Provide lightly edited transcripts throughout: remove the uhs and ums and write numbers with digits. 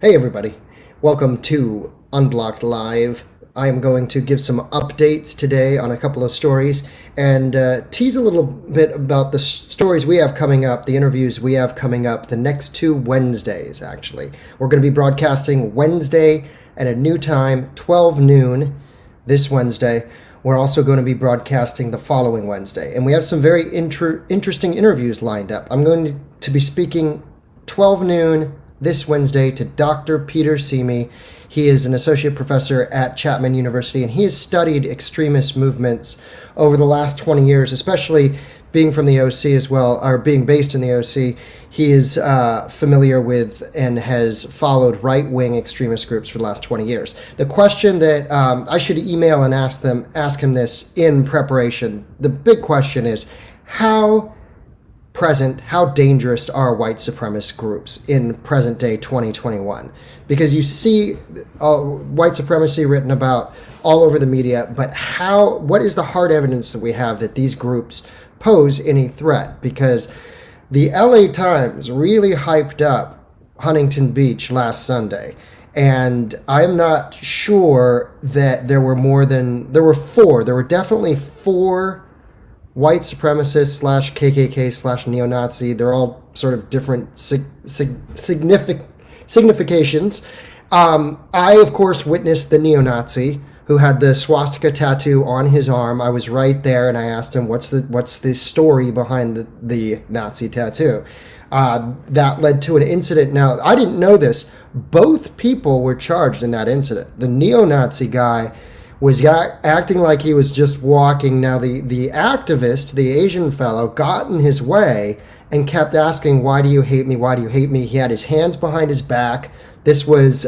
Hey everybody, welcome to Unblocked Live. I am going to give some updates today on a couple of stories and tease a little bit about the stories we have coming up, the interviews we have coming up the next two Wednesdays, actually. We're going to be broadcasting Wednesday at a new time, 12 noon this Wednesday. We're also going to be broadcasting the following Wednesday. And we have some very interesting interviews lined up. I'm going to be speaking 12 noon this Wednesday to Dr. Peter Simi. He is an associate professor at Chapman University, and he has studied extremist movements over the last 20 years, especially being from the OC as well, or being based in the OC. He is familiar with and has followed right-wing extremist groups for the last 20 years. The question that I should email and ask him this in preparation. The big question is, how dangerous are white supremacist groups in present day 2021? Because you see white supremacy written about all over the media, but what is the hard evidence that we have that these groups pose any threat? Because the LA Times really hyped up Huntington Beach last Sunday, and I'm not sure that there were definitely four white supremacist / KKK / neo-Nazi. They're all sort of different significations. I, of course, witnessed the neo-Nazi who had the swastika tattoo on his arm. I was right there, and I asked him, what's the story behind the Nazi tattoo? That led to an incident. Now, I didn't know this. Both people were charged in that incident. The neo-Nazi guy was acting like he was just walking. Now, the activist, the Asian fellow, got in his way and kept asking, "Why do you hate me? Why do you hate me?" He had his hands behind his back. This was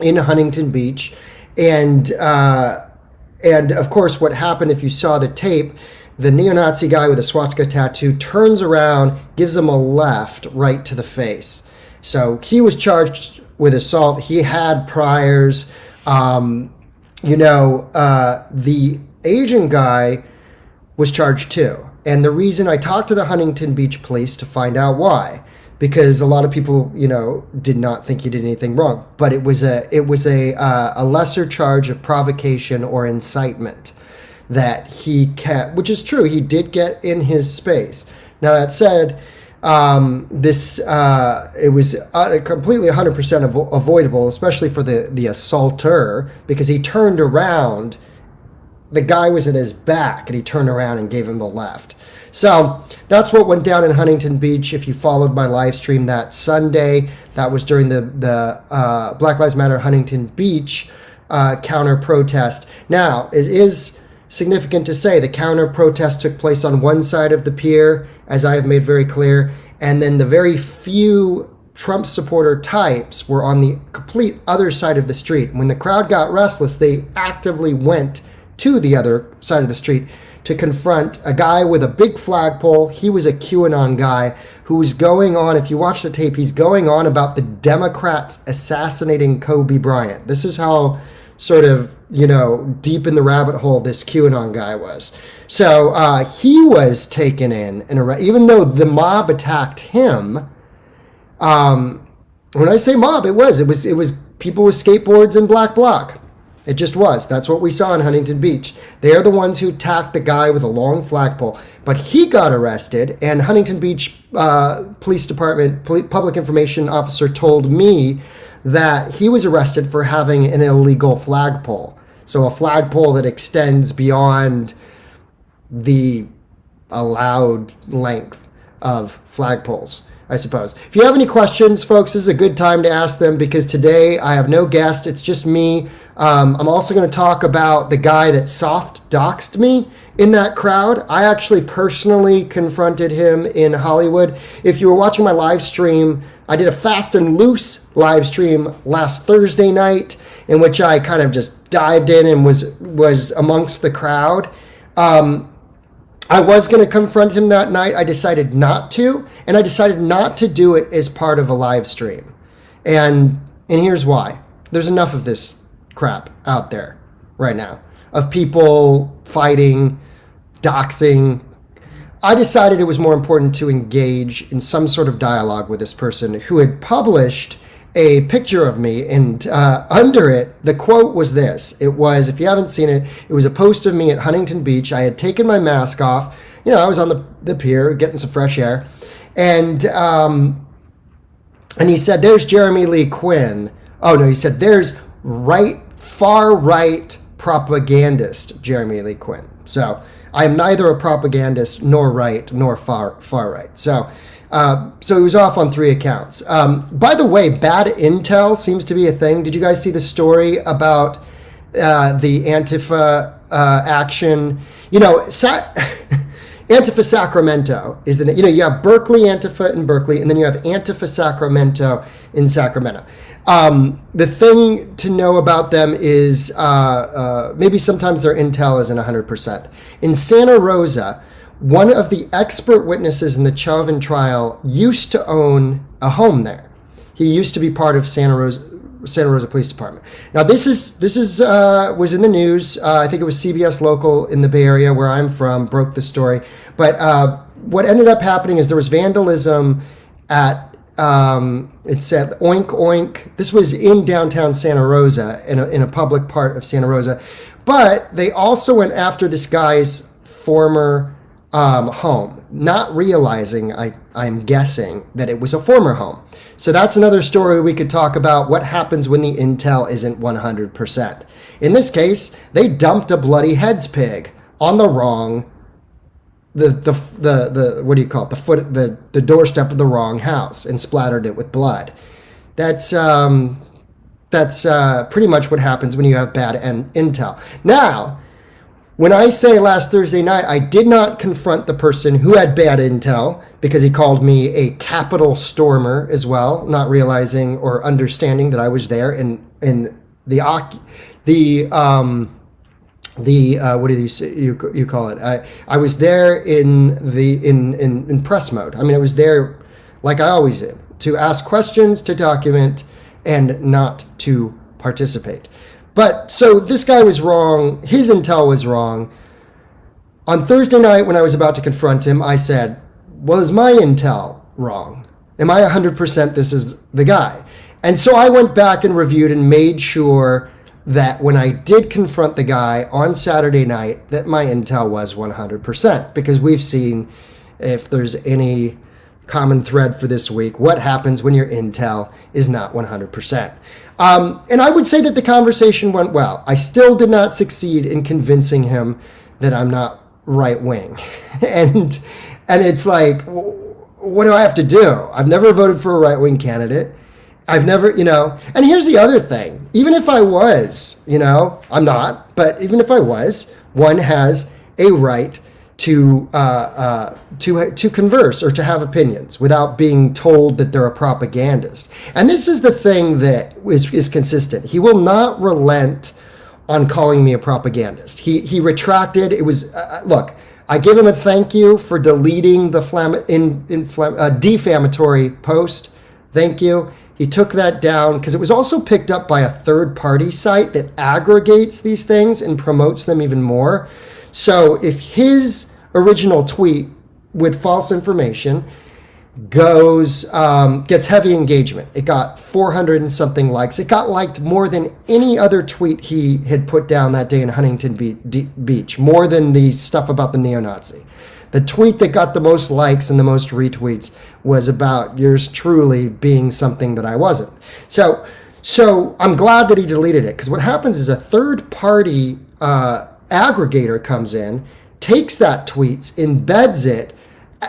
in Huntington Beach. And of course, what happened, if you saw the tape, the neo-Nazi guy with a swastika tattoo turns around, gives him a left right to the face. So he was charged with assault. He had priors. The Asian guy was charged too. And the reason I talked to the Huntington Beach police to find out why, because a lot of people, did not think he did anything wrong, but it was a lesser charge of provocation or incitement that he kept, which is true. He did get in his space. Now, that said, it was completely 100% avoidable, especially for the assaulter, because he turned around. The guy was at his back, and he turned around and gave him the left. So that's what went down in Huntington Beach. If you followed my live stream that Sunday, that was during the Black Lives Matter Huntington Beach counter protest. Now, it is significant to say the counter protest took place on one side of the pier, as I have made very clear, and then the very few Trump supporter types were on the complete other side of the street. When the crowd got restless, they actively went to the other side of the street to confront a guy with a big flagpole. He was a QAnon guy who was going on, if you watch the tape, he's going on about the Democrats assassinating Kobe Bryant. This is how sort of, deep in the rabbit hole this QAnon guy was. So he was taken in and even though the mob attacked him. When I say mob, it was people with skateboards and black bloc. It just was. That's what we saw in Huntington Beach. They are the ones who attacked the guy with a long flagpole. But he got arrested, and Huntington Beach Police Department public information officer told me that he was arrested for having an illegal flagpole. So a flagpole that extends beyond the allowed length of flagpoles, I suppose. If you have any questions, folks, this is a good time to ask them, because today I have no guest. It's just me. I'm also going to talk about the guy that soft doxed me in that crowd. I actually personally confronted him in Hollywood. If you were watching my live stream, I did a fast and loose live stream last Thursday night in which I kind of just dived in and was amongst the crowd. I was going to confront him that night. I decided not to, and I decided not to do it as part of a live stream. And here's why. There's enough of this crap out there right now of people fighting, doxing. I decided it was more important to engage in some sort of dialogue with this person who had published a picture of me, and under it, the quote was this. It was, if you haven't seen it, it was a post of me at Huntington Beach. I had taken my mask off. I was on the pier getting some fresh air. And he said, there's Jeremy Lee Quinn. Oh, no, he said, there's far right propagandist Jeremy Lee Quinn. So I am neither a propagandist nor right nor far right. So he was off on 3 accounts. By the way, bad intel seems to be a thing. Did you guys see the story about the Antifa action? Antifa Sacramento is the, you have Berkeley Antifa in Berkeley, and then you have Antifa Sacramento in Sacramento. The thing to know about them is maybe sometimes their intel isn't 100%. In Santa Rosa, one of the expert witnesses in the Chauvin trial used to own a home there. He used to be part of Santa Rosa Police Department. Now this was in the news. I think it was CBS Local in the Bay Area where I'm from broke the story. But what ended up happening is there was vandalism at it said Oink Oink. This was in downtown Santa Rosa in a public part of Santa Rosa. But they also went after this guy's former home, not realizing, I'm guessing, that it was a former home. So that's another story we could talk about, what happens when the intel isn't 100%. In this case, they dumped a bloody head's pig on the wrong, the what do you call it, the doorstep of the wrong house and splattered it with blood. That's pretty much what happens when you have bad intel. Now, when I say last Thursday night, I did not confront the person who had bad intel because he called me a Capitol stormer as well, not realizing or understanding that I was there in the what do you say, you call it? I was there in press mode. I mean, I was there like I always am, to ask questions, to document, and not to participate. But so this guy was wrong. His intel was wrong. On Thursday night, when I was about to confront him, I said, well, is my intel wrong? Am I 100% this is the guy? And so I went back and reviewed and made sure that when I did confront the guy on Saturday night, that my intel was 100%. Because we've seen, if there's any common thread for this week, what happens when your intel is not 100%. And I would say that the conversation went well. I still did not succeed in convincing him that I'm not right wing. and it's like, what do I have to do? I've never voted for a right wing candidate. I've never, and here's the other thing. Even if I was, I'm not, but even if I was, one has a right to converse or to have opinions without being told that they're a propagandist. And this is the thing that is consistent. He will not relent on calling me a propagandist. He retracted. It was look. I give him a thank you for deleting the defamatory post. Thank you. He took that down because it was also picked up by a third-party site that aggregates these things and promotes them even more. So if his original tweet with false information gets heavy engagement, it got 400 and something likes. It got liked more than any other tweet he had put down that day in Huntington Beach, more than the stuff about the neo-Nazi. The tweet that got the most likes and the most retweets was about yours truly being something that I wasn't. So I'm glad that he deleted it, because what happens is a third-party aggregator comes in, takes that tweets, embeds it,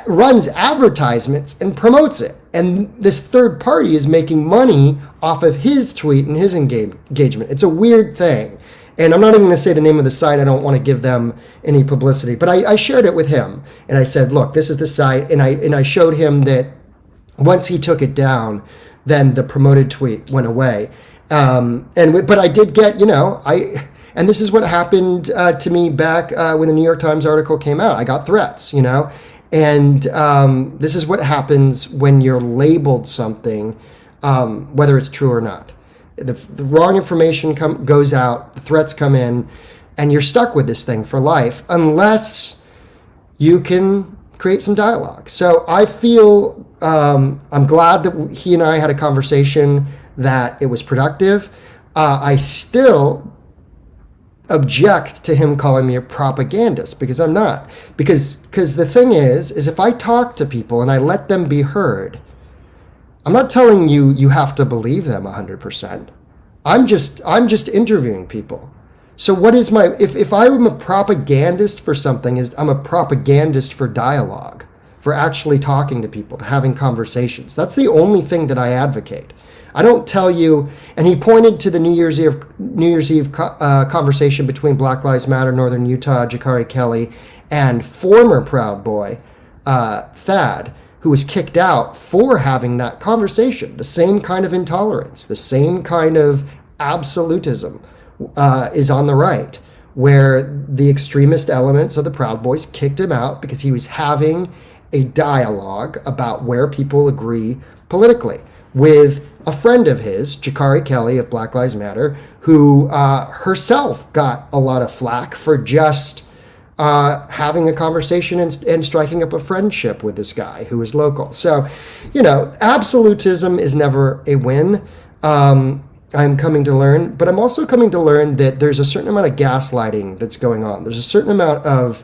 runs advertisements, and promotes it. And this third party is making money off of his tweet and his engagement. It's a weird thing. And I'm not even going to say the name of the site. I don't want to give them any publicity. But I shared it with him. And I said, look, this is the site. And I showed him that once he took it down, then the promoted tweet went away. But I did get, and this is what happened to me back when the New York Times article came out. I got threats, And this is what happens when you're labeled something, whether it's true or not. The wrong information goes out, the threats come in, and you're stuck with this thing for life unless you can create some dialogue. So I feel I'm glad that he and I had a conversation, that it was productive. I still object to him calling me a propagandist, because I'm not. Because the thing is if I talk to people and I let them be heard, I'm not telling you you have to believe them 100%. I'm just interviewing people. So what is my, if I'm a propagandist for something, is I'm a propagandist for dialogue, for actually talking to people, having conversations. That's the only thing that I advocate. I don't tell you, and he pointed to the New Year's Eve conversation between Black Lives Matter Northern Utah, Jakari Kelly, and former Proud Boy, Thad, who was kicked out for having that conversation. The same kind of intolerance, the same kind of absolutism is on the right, where the extremist elements of the Proud Boys kicked him out because he was having a dialogue about where people agree politically with a friend of his, Jakari Kelly of Black Lives Matter, who herself got a lot of flack for just having a conversation and striking up a friendship with this guy who was local. So, absolutism is never a win. I'm coming to learn, but I'm also coming to learn that there's a certain amount of gaslighting that's going on. There's a certain amount of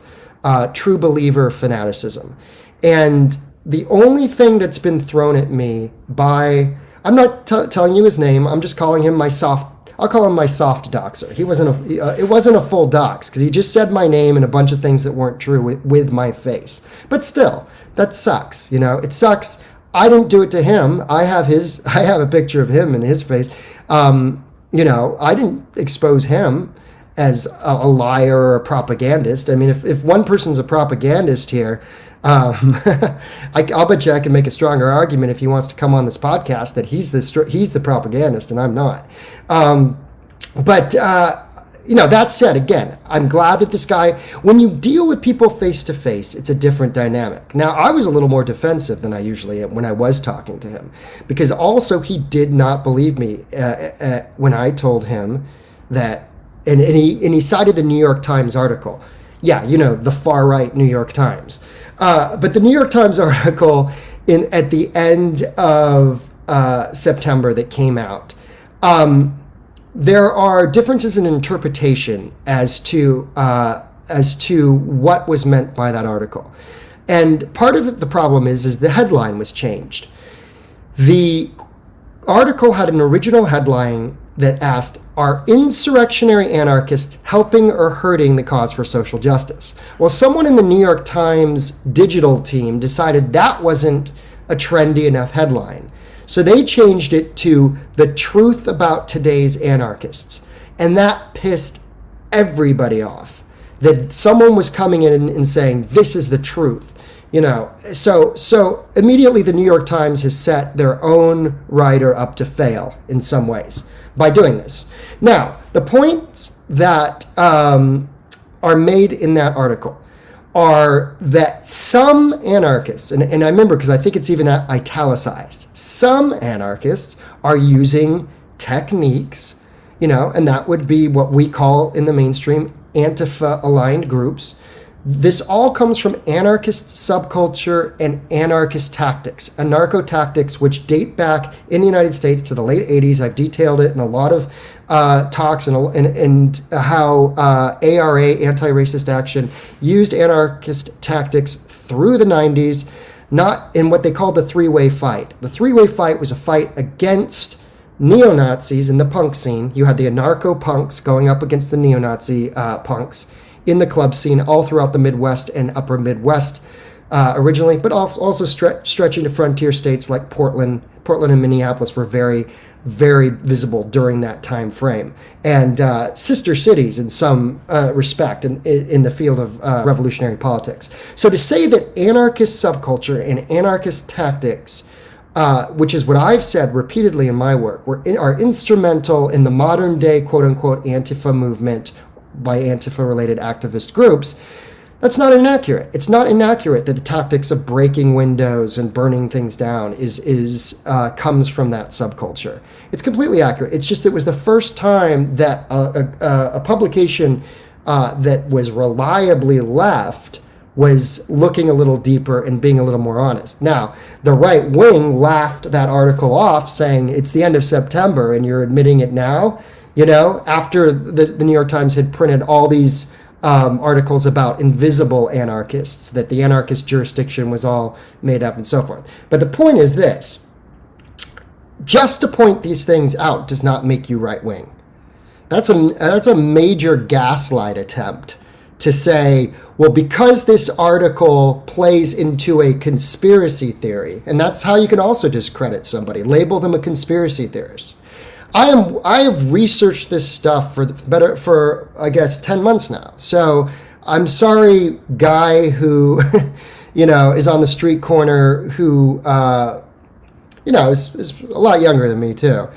true believer fanaticism. And the only thing that's been thrown at me by, I'm not telling you his name, I'm just calling him I'll call him my soft doxer. It wasn't a full dox, because he just said my name and a bunch of things that weren't true with my face. But still, that sucks. It sucks. I didn't do it to him. I have a picture of him and his face. I didn't expose him as a liar or a propagandist. I mean, if one person's a propagandist here, I'll bet you I can make a stronger argument if he wants to come on this podcast that he's the propagandist and I'm not. That said, again, I'm glad that this guy, when you deal with people face to face, it's a different dynamic. Now, I was a little more defensive than I usually am when I was talking to him, because also he did not believe me when I told him that, and he cited the New York Times article. Yeah, the far right New York Times. But the New York Times article at the end of September that came out, there are differences in interpretation as to what was meant by that article. And part of the problem is the headline was changed. The article had an original headline that asked, "Are insurrectionary anarchists helping or hurting the cause for social justice?" Well, someone in the New York Times digital team decided that wasn't a trendy enough headline. So they changed it to "The Truth About Today's Anarchists." And that pissed everybody off. That someone was coming in and saying, this is the truth. So immediately the New York Times has set their own writer up to fail in some ways by doing this. Now, the points that are made in that article are that some anarchists, and I remember because I think it's even italicized, some anarchists are using techniques, and that would be what we call in the mainstream Antifa-aligned groups. This all comes from anarchist subculture and anarchist tactics, anarcho-tactics, which date back in the United States to the late 80s. I've detailed it in a lot of talks and how ARA, Anti-Racist Action, used anarchist tactics through the 90s, not in what they called the three-way fight. The three-way fight was a fight against neo-Nazis in the punk scene. You had the anarcho-punks going up against the neo-Nazi punks in the club scene all throughout the Midwest and upper Midwest originally, but also stretching to frontier states like Portland and Minneapolis were very, very visible during that time frame, and sister cities in some respect in the field of revolutionary politics. So to say that anarchist subculture and anarchist tactics, which is what I've said repeatedly in my work, are instrumental in the modern day quote-unquote Antifa movement by Antifa-related activist groups, that's not inaccurate. It's not inaccurate that the tactics of breaking windows and burning things down comes from that subculture. It's completely accurate. It's just it was the first time that a publication that was reliably left was looking a little deeper and being a little more honest. Now, the right wing laughed that article off, saying it's the end of September and you're admitting it now, after the New York Times had printed all these articles about invisible anarchists, that the anarchist jurisdiction was all made up and so forth. But the point is this: just to point these things out does not make you right wing. That's a major gaslight attempt to say, well, because this article plays into a conspiracy theory, and that's how you can also discredit somebody, label them a conspiracy theorist. I have researched this stuff for I guess 10 months now. So I'm sorry, guy who is on the street corner who is a lot younger than me too.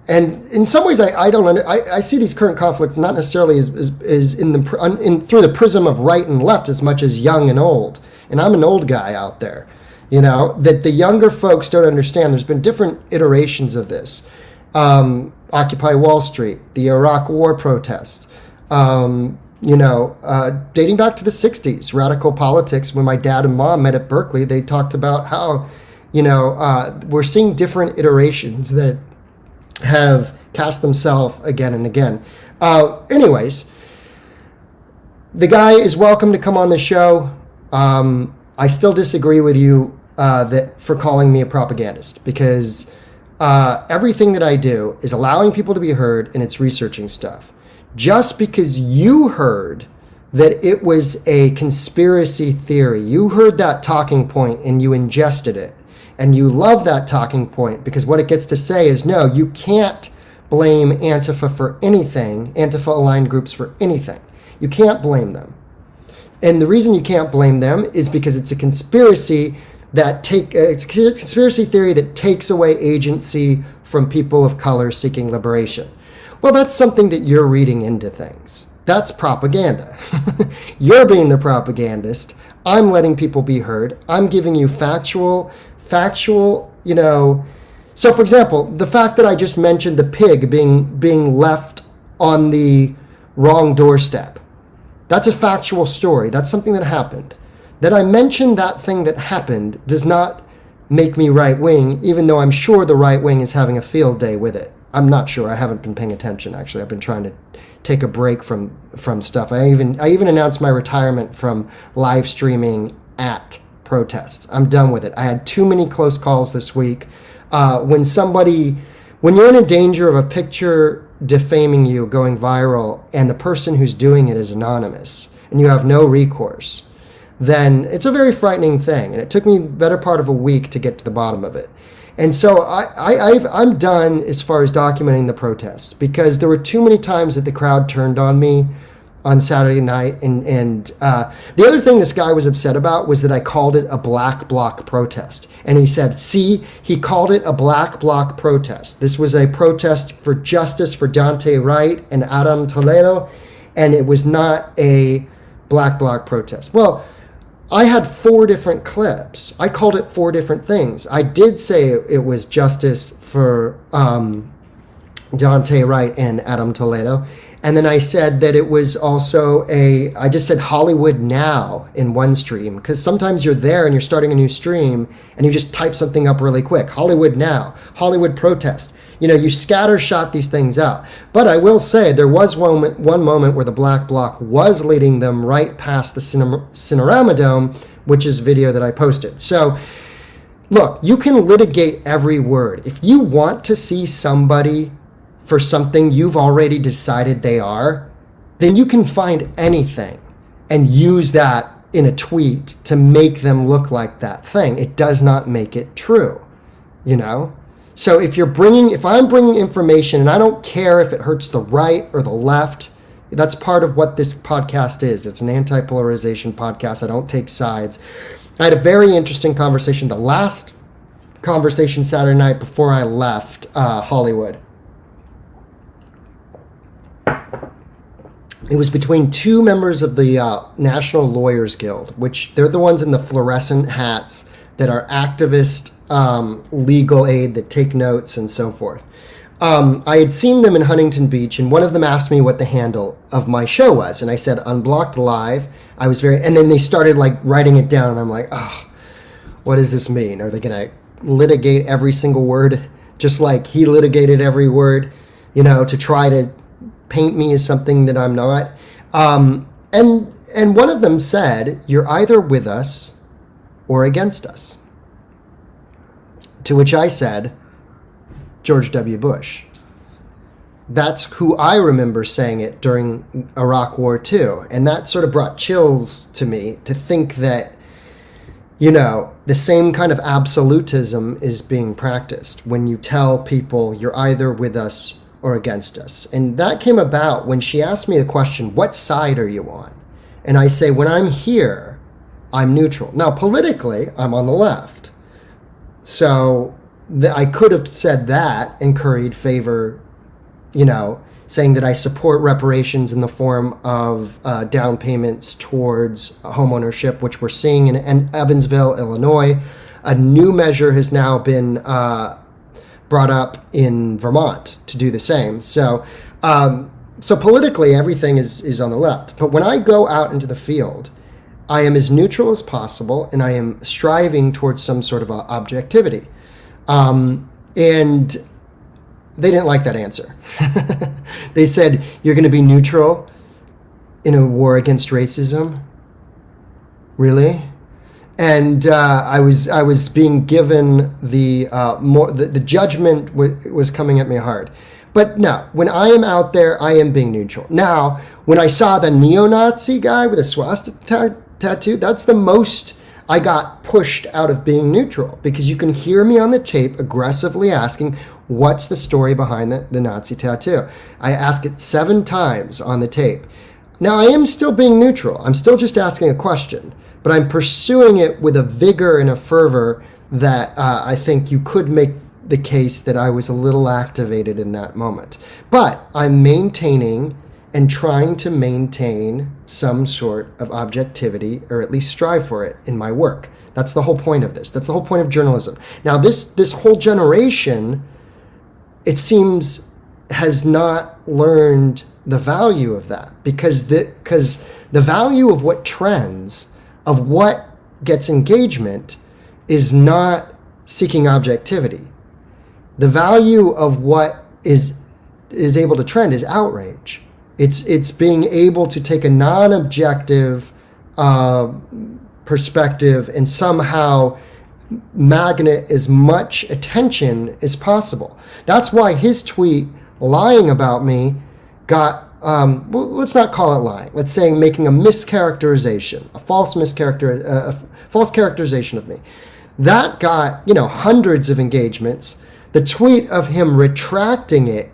And in some ways, I see these current conflicts not necessarily as through the prism of right and left as much as young and old. And I'm an old guy out there, that the younger folks don't understand. There's been different iterations of this. Occupy Wall Street, the Iraq War protests, dating back to the 60s, radical politics. When my dad and mom met at Berkeley, they talked about how, we're seeing different iterations that have cast themselves again and again. Anyways, the guy is welcome to come on the show. I still disagree with you for calling me a propagandist, because everything that I do is allowing people to be heard, and it's researching stuff. Just because you heard that it was a conspiracy theory, you heard that talking point and you ingested it, and you love that talking point because what it gets to say is, no, you can't blame Antifa for anything, Antifa-aligned groups for anything. You can't blame them. And the reason you can't blame them is because it's a conspiracy it's a conspiracy theory that takes away agency from people of color seeking liberation. Well, that's something that you're reading into things. That's propaganda. You're being the propagandist. I'm letting people be heard. I'm giving you factual, So for example, the fact that I just mentioned the pig being left on the wrong doorstep, that's a factual story. That's something that happened. That I mentioned that thing that happened does not make me right-wing, even though I'm sure the right wing is having a field day with it. I'm not sure. I haven't been paying attention, actually. I've been trying to take a break from stuff. I even announced my retirement from live streaming at protests. I'm done with it. I had too many close calls this week. When you're in a danger of a picture defaming you going viral, and the person who's doing it is anonymous, and you have no recourse, then it's a very frightening thing. And it took me the better part of a week to get to the bottom of it. And so I'm done as far as documenting the protests, because there were too many times that the crowd turned on me on Saturday night. And the other thing this guy was upset about was that I called it a black bloc protest. And he said, he called it a black bloc protest. This was a protest for justice for Daunte Wright and Adam Toledo, and it was not a black bloc protest. Well, I had 4 different clips. I called it 4 different things. I did say it was justice for Daunte Wright and Adam Toledo. And then I said that it was also I just said Hollywood Now in one stream, because sometimes you're there and you're starting a new stream and you just type something up really quick. Hollywood Now, Hollywood Protest. You scattershot these things out. But I will say there was one moment where the Black Bloc was leading them right past the Cinerama Dome, which is video that I posted. So, look, you can litigate every word. If you want to see somebody for something you've already decided they are, then you can find anything and use that in a tweet to make them look like that thing. It does not make it true, So if I'm bringing information, and I don't care if it hurts the right or the left, that's part of what this podcast is. It's an anti-polarization podcast. I don't take sides. I had a very interesting conversation, the last conversation Saturday night before I left Hollywood. It was between 2 members of the National Lawyers Guild, which they're the ones in the fluorescent hats that are activist legal aid that take notes and so forth. I had seen them in Huntington Beach, and one of them asked me what the handle of my show was, and I said Unblocked Live. I was and then they started like writing it down, and I'm like, oh, what does this mean? Are they going to litigate every single word, just like he litigated every word, to try to paint me as something that I'm not? And one of them said, "You're either with us or against us." To which I said, George W. Bush. That's who I remember saying it during Iraq War too. And that sort of brought chills to me to think that, the same kind of absolutism is being practiced when you tell people you're either with us or against us. And that came about when she asked me the question, what side are you on? And I say, when I'm here, I'm neutral. Now, politically, I'm on the left. So I could have said that and curried favor, saying that I support reparations in the form of down payments towards homeownership, which we're seeing in Evansville, Illinois. A new measure has now been brought up in Vermont to do the same. So politically, everything is on the left. But when I go out into the field, I am as neutral as possible, and I am striving towards some sort of objectivity. And they didn't like that answer. They said, "You're going to be neutral in a war against racism? Really?" And I was being given the judgment was coming at me hard. But no, when I am out there, I am being neutral. Now, when I saw the neo-Nazi guy with a swastika tattoo, that's the most I got pushed out of being neutral, because you can hear me on the tape aggressively asking, what's the story behind the Nazi tattoo? I ask it 7 times on the tape. Now, I am still being neutral. I'm still just asking a question, but I'm pursuing it with a vigor and a fervor that I think you could make the case that I was a little activated in that moment. But I'm maintaining and trying to maintain some sort of objectivity, or at least strive for it in my work. That's the whole point of this. That's the whole point of journalism. Now, this whole generation, it seems, has not learned the value of that, because the value of what trends, of what gets engagement, is not seeking objectivity. The value of what is able to trend is outrage. It's being able to take a non-objective perspective and somehow magnet as much attention as possible. That's why his tweet lying about me got, well, let's not call it lying. Let's say making a mischaracterization, a false characterization of me. That got, hundreds of engagements. The tweet of him retracting it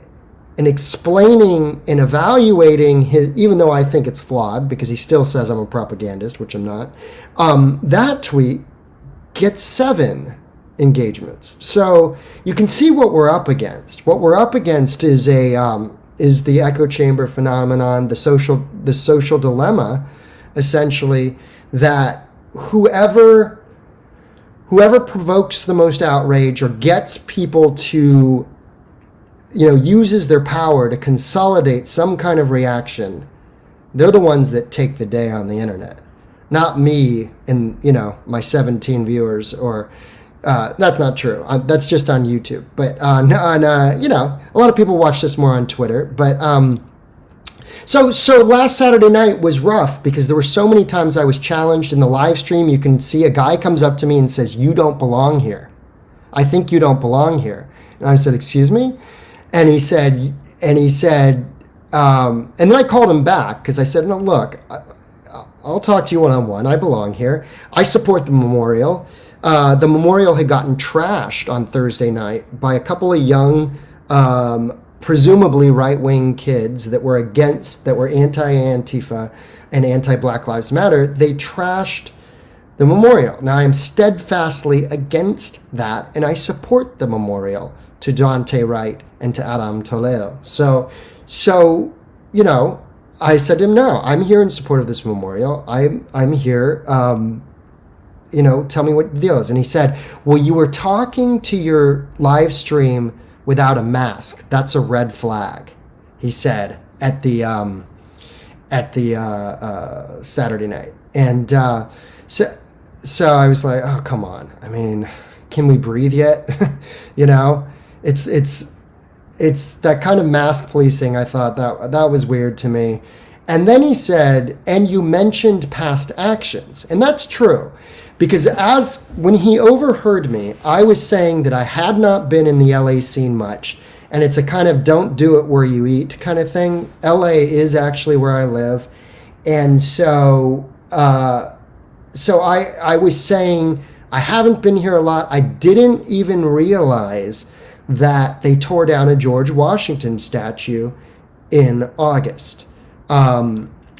and explaining and evaluating his, even though I think it's flawed because he still says I'm a propagandist, which I'm not, that tweet gets 7 engagements. So you can see what we're up against. What we're up against is is the echo chamber phenomenon, the social dilemma, essentially, that whoever provokes the most outrage or gets people to, uses their power to consolidate some kind of reaction, they're the ones that take the day on the internet. Not me and, my 17 viewers, or that's not true. That's just on YouTube. But on a lot of people watch this more on Twitter. But so last Saturday night was rough because there were so many times I was challenged in the live stream. You can see a guy comes up to me and says, "You don't belong here. I think you don't belong here." And I said, "Excuse me?" And he said, and then I called him back because I said, "No, look, I'll talk to you one-on-one. I belong here. I support the memorial." The memorial had gotten trashed on Thursday night by a couple of young, presumably right-wing kids that were anti-Antifa and anti-Black Lives Matter. They trashed the memorial. Now, I am steadfastly against that, and I support the memorial to Dante Wright and to Adam Toledo. So I said to him, "No, I'm here in support of this memorial. I'm here. Tell me what the deal is." And he said, "Well, you were talking to your live stream without a mask, that's a red flag, he said at the Saturday night. And so I was like, oh, come on. I mean, can we breathe yet? You know, it's that kind of mask policing. I thought that was weird to me. And then he said, and you mentioned past actions. And that's true. Because when he overheard me, I was saying that I had not been in the LA scene much. And it's a kind of don't do it where you eat kind of thing. LA is actually where I live. And so I was saying I haven't been here a lot. I didn't even realize that they tore down a George Washington statue in August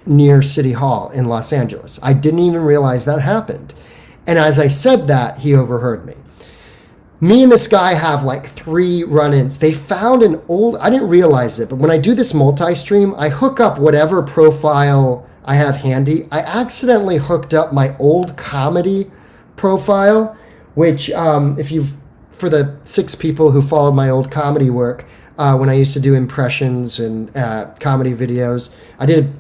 near City Hall in Los Angeles. I didn't even realize that happened. And as I said that, he overheard me. Me and this guy have like 3 run-ins. They found an old, I didn't realize it, but when I do this multi-stream, I hook up whatever profile I have handy. I accidentally hooked up my old comedy profile, which for the 6 people who followed my old comedy work, when I used to do impressions and comedy videos, I did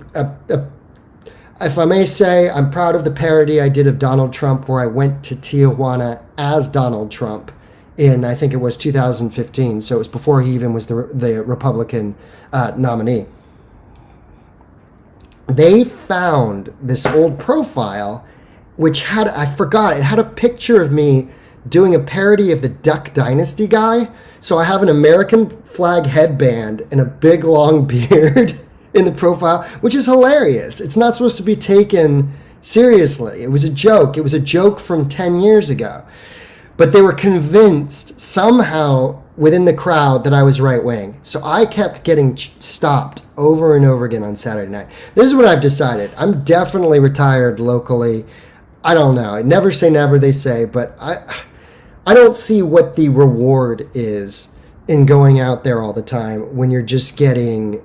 if I may say, I'm proud of the parody I did of Donald Trump, where I went to Tijuana as Donald Trump in, I think it was 2015. So it was before he even was the Republican nominee. They found this old profile, which had, I forgot, it had a picture of me doing a parody of the Duck Dynasty guy. So I have an American flag headband and a big long beard in the profile, which is hilarious. It's not supposed to be taken seriously. It was a joke. It was a joke from 10 years ago. But they were convinced somehow within the crowd that I was right wing. So I kept getting stopped over and over again on Saturday night. This is what I've decided. I'm definitely retired locally. I don't know. Never say never, they say, but I don't see what the reward is in going out there all the time when you're just getting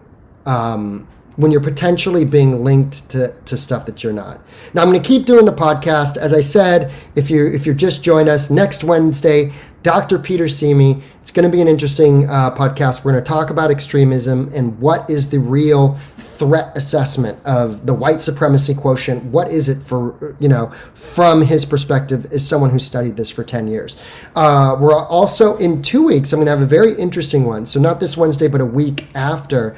when you're potentially being linked to stuff that you're not. Now, I'm going to keep doing the podcast. As I said, if you're just joined us, next Wednesday, Dr. Peter Simi. It's going to be an interesting podcast. We're going to talk about extremism and what is the real threat assessment of the white supremacy quotient. What is it for, from his perspective as someone who studied this for 10 years. We're also in 2 weeks. I'm going to have a very interesting one. So not this Wednesday, but a week after.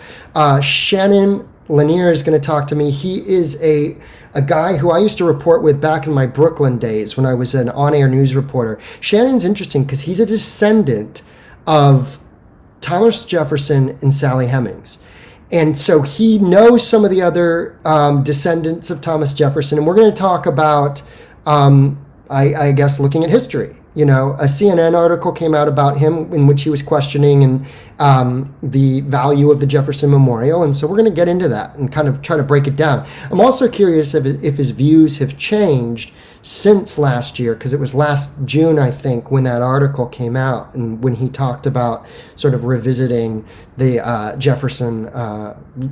Shannon Lanier is going to talk to me. He is a guy who I used to report with back in my Brooklyn days when I was an on-air news reporter. Shannon's interesting because he's a descendant of Thomas Jefferson and Sally Hemings. And so he knows some of the other descendants of Thomas Jefferson. And we're going to talk about, I guess, looking at history. A CNN article came out about him in which he was questioning the value of the Jefferson Memorial. And so we're going to get into that and kind of try to break it down. I'm also curious if his views have changed since last year, because it was last June, I think, when that article came out and when he talked about sort of revisiting the Jefferson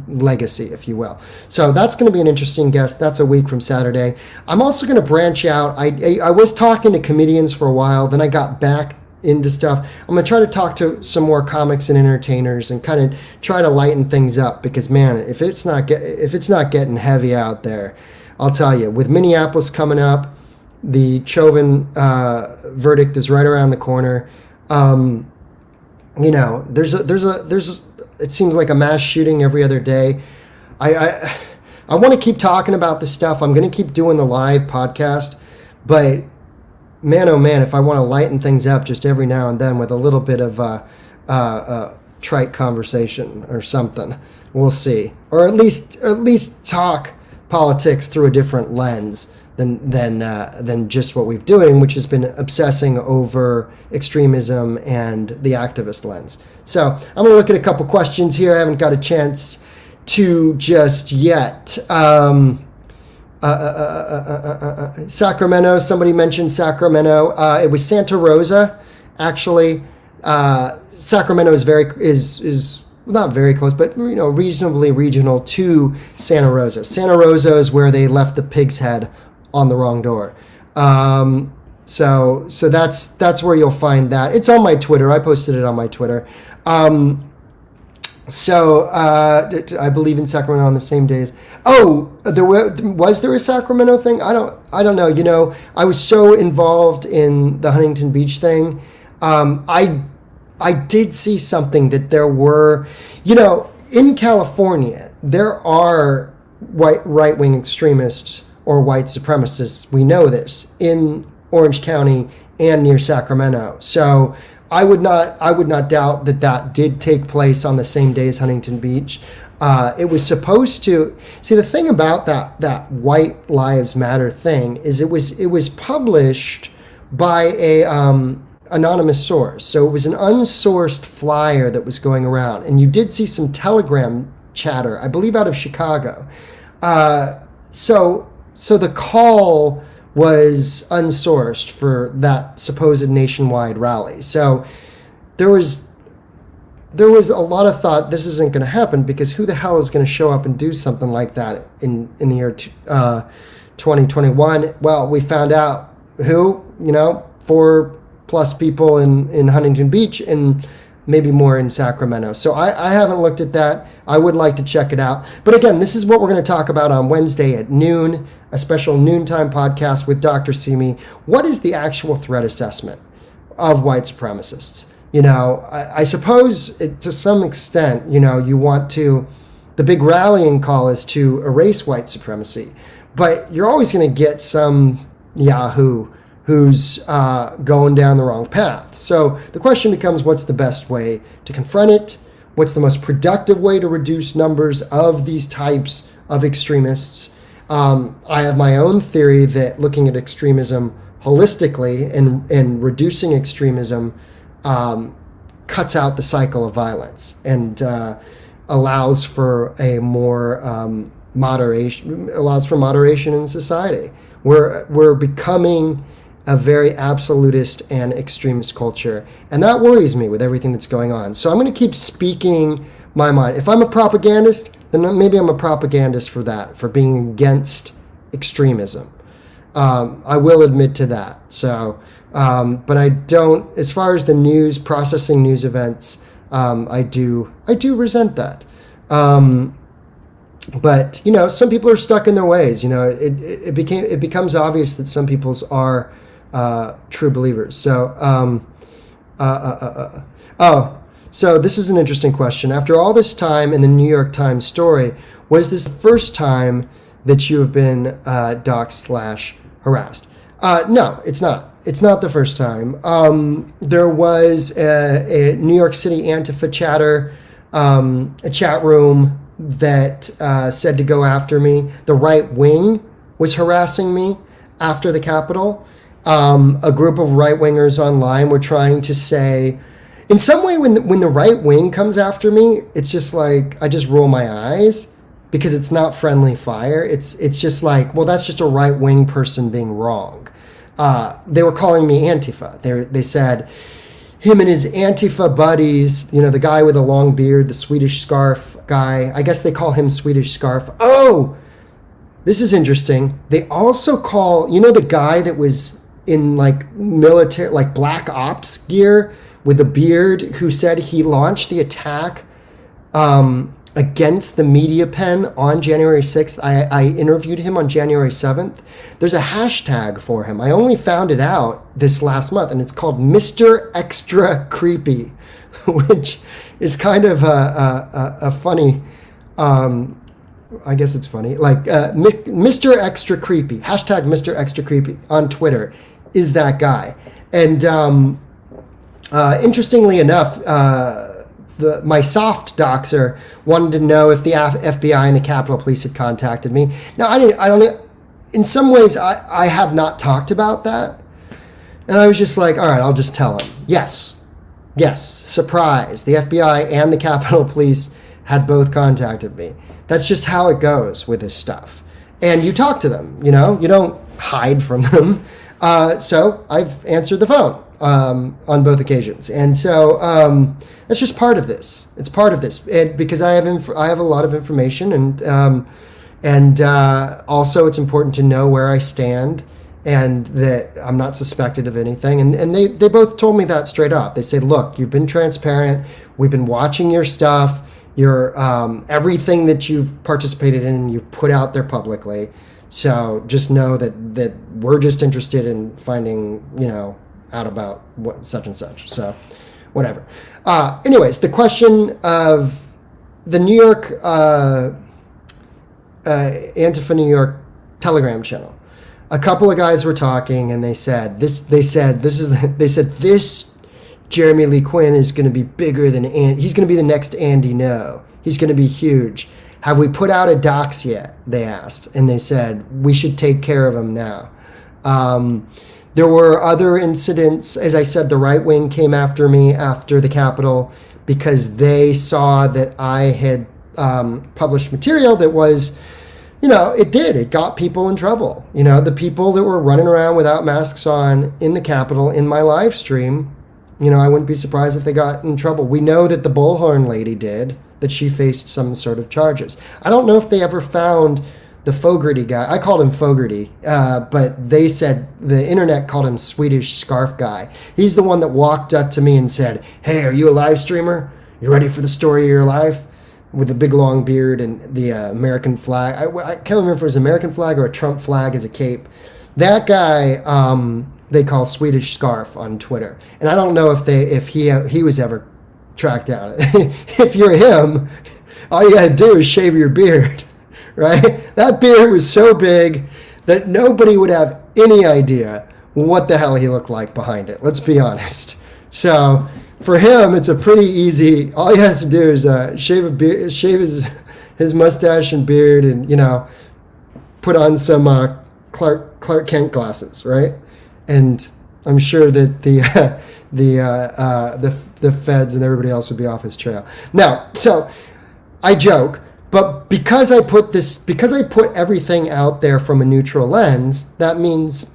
legacy, if you will. So that's going to be an interesting guest. That's a week from Saturday. I'm also going to branch out. I was talking to comedians for a while, then I got back into stuff. I'm going to try to talk to some more comics and entertainers and kind of try to lighten things up, because man, if it's not getting heavy out there, I'll tell you, with Minneapolis coming up, the Chauvin verdict is right around the corner. There's it seems like a mass shooting every other day. I want to keep talking about this stuff. I'm going to keep doing the live podcast, but man, oh man, if I want to lighten things up just every now and then with a little bit of trite conversation or something, we'll see. Or at least talk politics through a different lens than just what we've doing, which has been obsessing over extremism and the activist lens. So I'm going to look at a couple questions here. I haven't got a chance to just yet. Sacramento, somebody mentioned Sacramento. It was Santa Rosa, actually. Sacramento is not very close, but reasonably regional to Santa Rosa. Santa Rosa is where they left the pig's head on the wrong door. So that's where you'll find that. It's on my Twitter. I posted it on my Twitter. I believe in Sacramento on the same days. Oh, was there a Sacramento thing? I don't know. You know, I was so involved in the Huntington Beach thing. I did see something that there were, you know, in California, there are right-wing extremists or white supremacists. We know this in Orange County and near Sacramento. So I would not doubt that did take place on the same day as Huntington Beach. It was supposed to see, the thing about that White Lives Matter thing is it was published by a anonymous source. So it was an unsourced flyer that was going around, and you did see some Telegram chatter, I believe, out of Chicago. So the call was unsourced for that supposed nationwide rally. So there was a lot of thought this isn't going to happen, because who the hell is going to show up and do something like that in the year 2021? Well, we found out who, you know, 4+ people in Huntington Beach and maybe more in Sacramento. So I haven't looked at that. I would like to check it out. But again, this is what we're going to talk about on Wednesday at noon, a special noontime podcast with Dr. Simi. What is the actual threat assessment of white supremacists? You know, I suppose to some extent, you know, the big rallying call is to erase white supremacy, but you're always going to get some yahoo who's going down the wrong path. So the question becomes, what's the best way to confront it? What's the most productive way to reduce numbers of these types of extremists? I have my own theory that looking at extremism holistically and reducing extremism cuts out the cycle of violence and allows for a more moderation in society. We're becoming a very absolutist and extremist culture, and that worries me with everything that's going on. So I'm going to keep speaking my mind. If I'm a propagandist, then maybe I'm a propagandist for that, for being against extremism. I will admit to that. So, but I don't, as far as the news, processing news events, I do resent that. But, you know, some people are stuck in their ways. You know, it becomes obvious that some people's are true believers. So, so this is an interesting question. After all this time in the New York Times story, was this the first time that you have been doxxed/harassed? No, it's not. It's not the first time. There was a New York City Antifa chatter, a chat room that said to go after me. The right wing was harassing me after the Capitol. A group of right-wingers online were trying to say, in some way, when the right wing comes after me, it's just like I just roll my eyes, because it's not friendly fire. It's just like, well, that's just a right-wing person being wrong. They were calling me Antifa. They said him and his Antifa buddies, you know, the guy with the long beard, the Swedish scarf guy, I guess they call him Swedish Scarf. Oh, this is interesting. They also call, you know, the guy that was in like military, like black ops gear with a beard, who said he launched the attack against the media pen on January 6th. I interviewed him on January 7th. There's a hashtag for him. I only found it out this last month, and it's called Mr. Extra Creepy, which is kind of a funny, I guess it's funny, like Mr. Extra Creepy, hashtag Mr. Extra Creepy on Twitter is that guy. And interestingly enough, my soft doxer wanted to know if the FBI and the Capitol Police had contacted me. Now, I don't. In some ways, I have not talked about that, and I was just like, all right, I'll just tell him. Yes, surprise. The FBI and the Capitol Police had both contacted me. That's just how it goes with this stuff. And you talk to them. You know, you don't hide from them. So I've answered the phone on both occasions, and so that's just part of this. It's part of this, and because I have a lot of information, and also it's important to know where I stand and that I'm not suspected of anything. And they both told me that straight up. They said, look, you've been transparent. We've been watching your stuff. Your everything that you've participated in, you've put out there publicly. So just know that we're just interested in finding, out about what such and such. So whatever. Anyways, the question of the New York, Antifa New York Telegram channel. A couple of guys were talking, and they said this Jeremy Lee Quinn is going to be bigger than he's going to be the next Andy Ngo. He's going to be huge. Have we put out a dox yet? They asked, and they said we should take care of him now. There were other incidents. As I said, the right wing came after me after the Capitol because they saw that I had published material that was, it got people in trouble. The people that were running around without masks on in the Capitol in my live stream, I wouldn't be surprised if they got in trouble. We know that the Bullhorn lady did, that she faced some sort of charges. I don't know if they ever found the Fogarty guy. I called him Fogarty, but they said the internet called him Swedish Scarf Guy. He's the one that walked up to me and said, hey, are you a live streamer? You ready for the story of your life? With a big long beard and the American flag. I can't remember if it was an American flag or a Trump flag as a cape. That guy they call Swedish Scarf on Twitter. And I don't know if he was ever tracked down. If you're him, all you got to do is shave your beard, right? That beard was so big that nobody would have any idea what the hell he looked like behind it. Let's be honest. So for him, it's a pretty easy. All he has to do is shave his mustache and beard, and put on some Clark Kent glasses, right? And I'm sure that the feds and everybody else would be off his trail. Now, so I joke, but because I put everything out there from a neutral lens, that means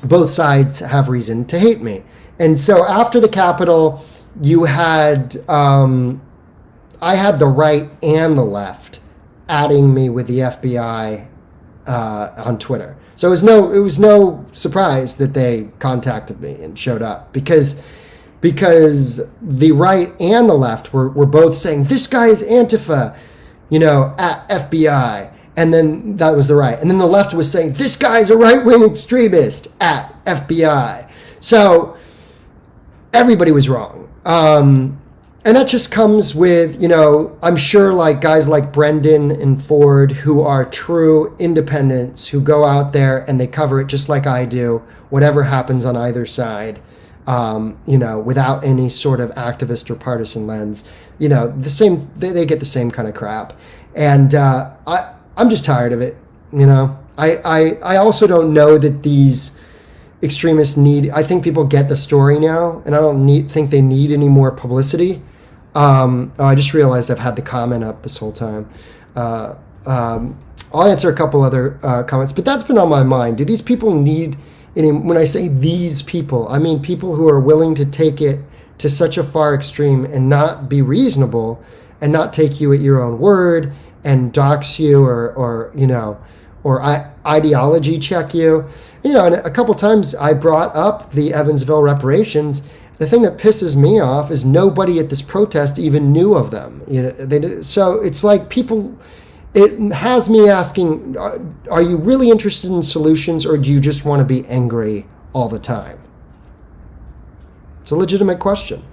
both sides have reason to hate me. And so after the Capitol, you had, I had the right and the left adding me with the FBI on Twitter. So it was no surprise that they contacted me and showed up because the right and the left were both saying, this guy is Antifa, at FBI. And then that was the right. And then the left was saying, this guy's a right-wing extremist at FBI. So everybody was wrong. And that just comes with, I'm sure like guys like Brendan and Ford who are true independents who go out there and they cover it just like I do, whatever happens on either side, without any sort of activist or partisan lens. The same, they get the same kind of crap. And I'm just tired of it, I also don't know that these extremists I think people get the story now, and I don't think they need any more publicity. I just realized I've had the comment up this whole time. I'll answer a couple other comments, but that's been on my mind. Do these people need any? When I say these people, I mean people who are willing to take it to such a far extreme and not be reasonable and not take you at your own word and dox you or ideology check you. And a couple times I brought up the Evansville reparations. The thing that pisses me off is nobody at this protest even knew of them. So it's like people. It has me asking: are you really interested in solutions, or do you just want to be angry all the time? It's a legitimate question.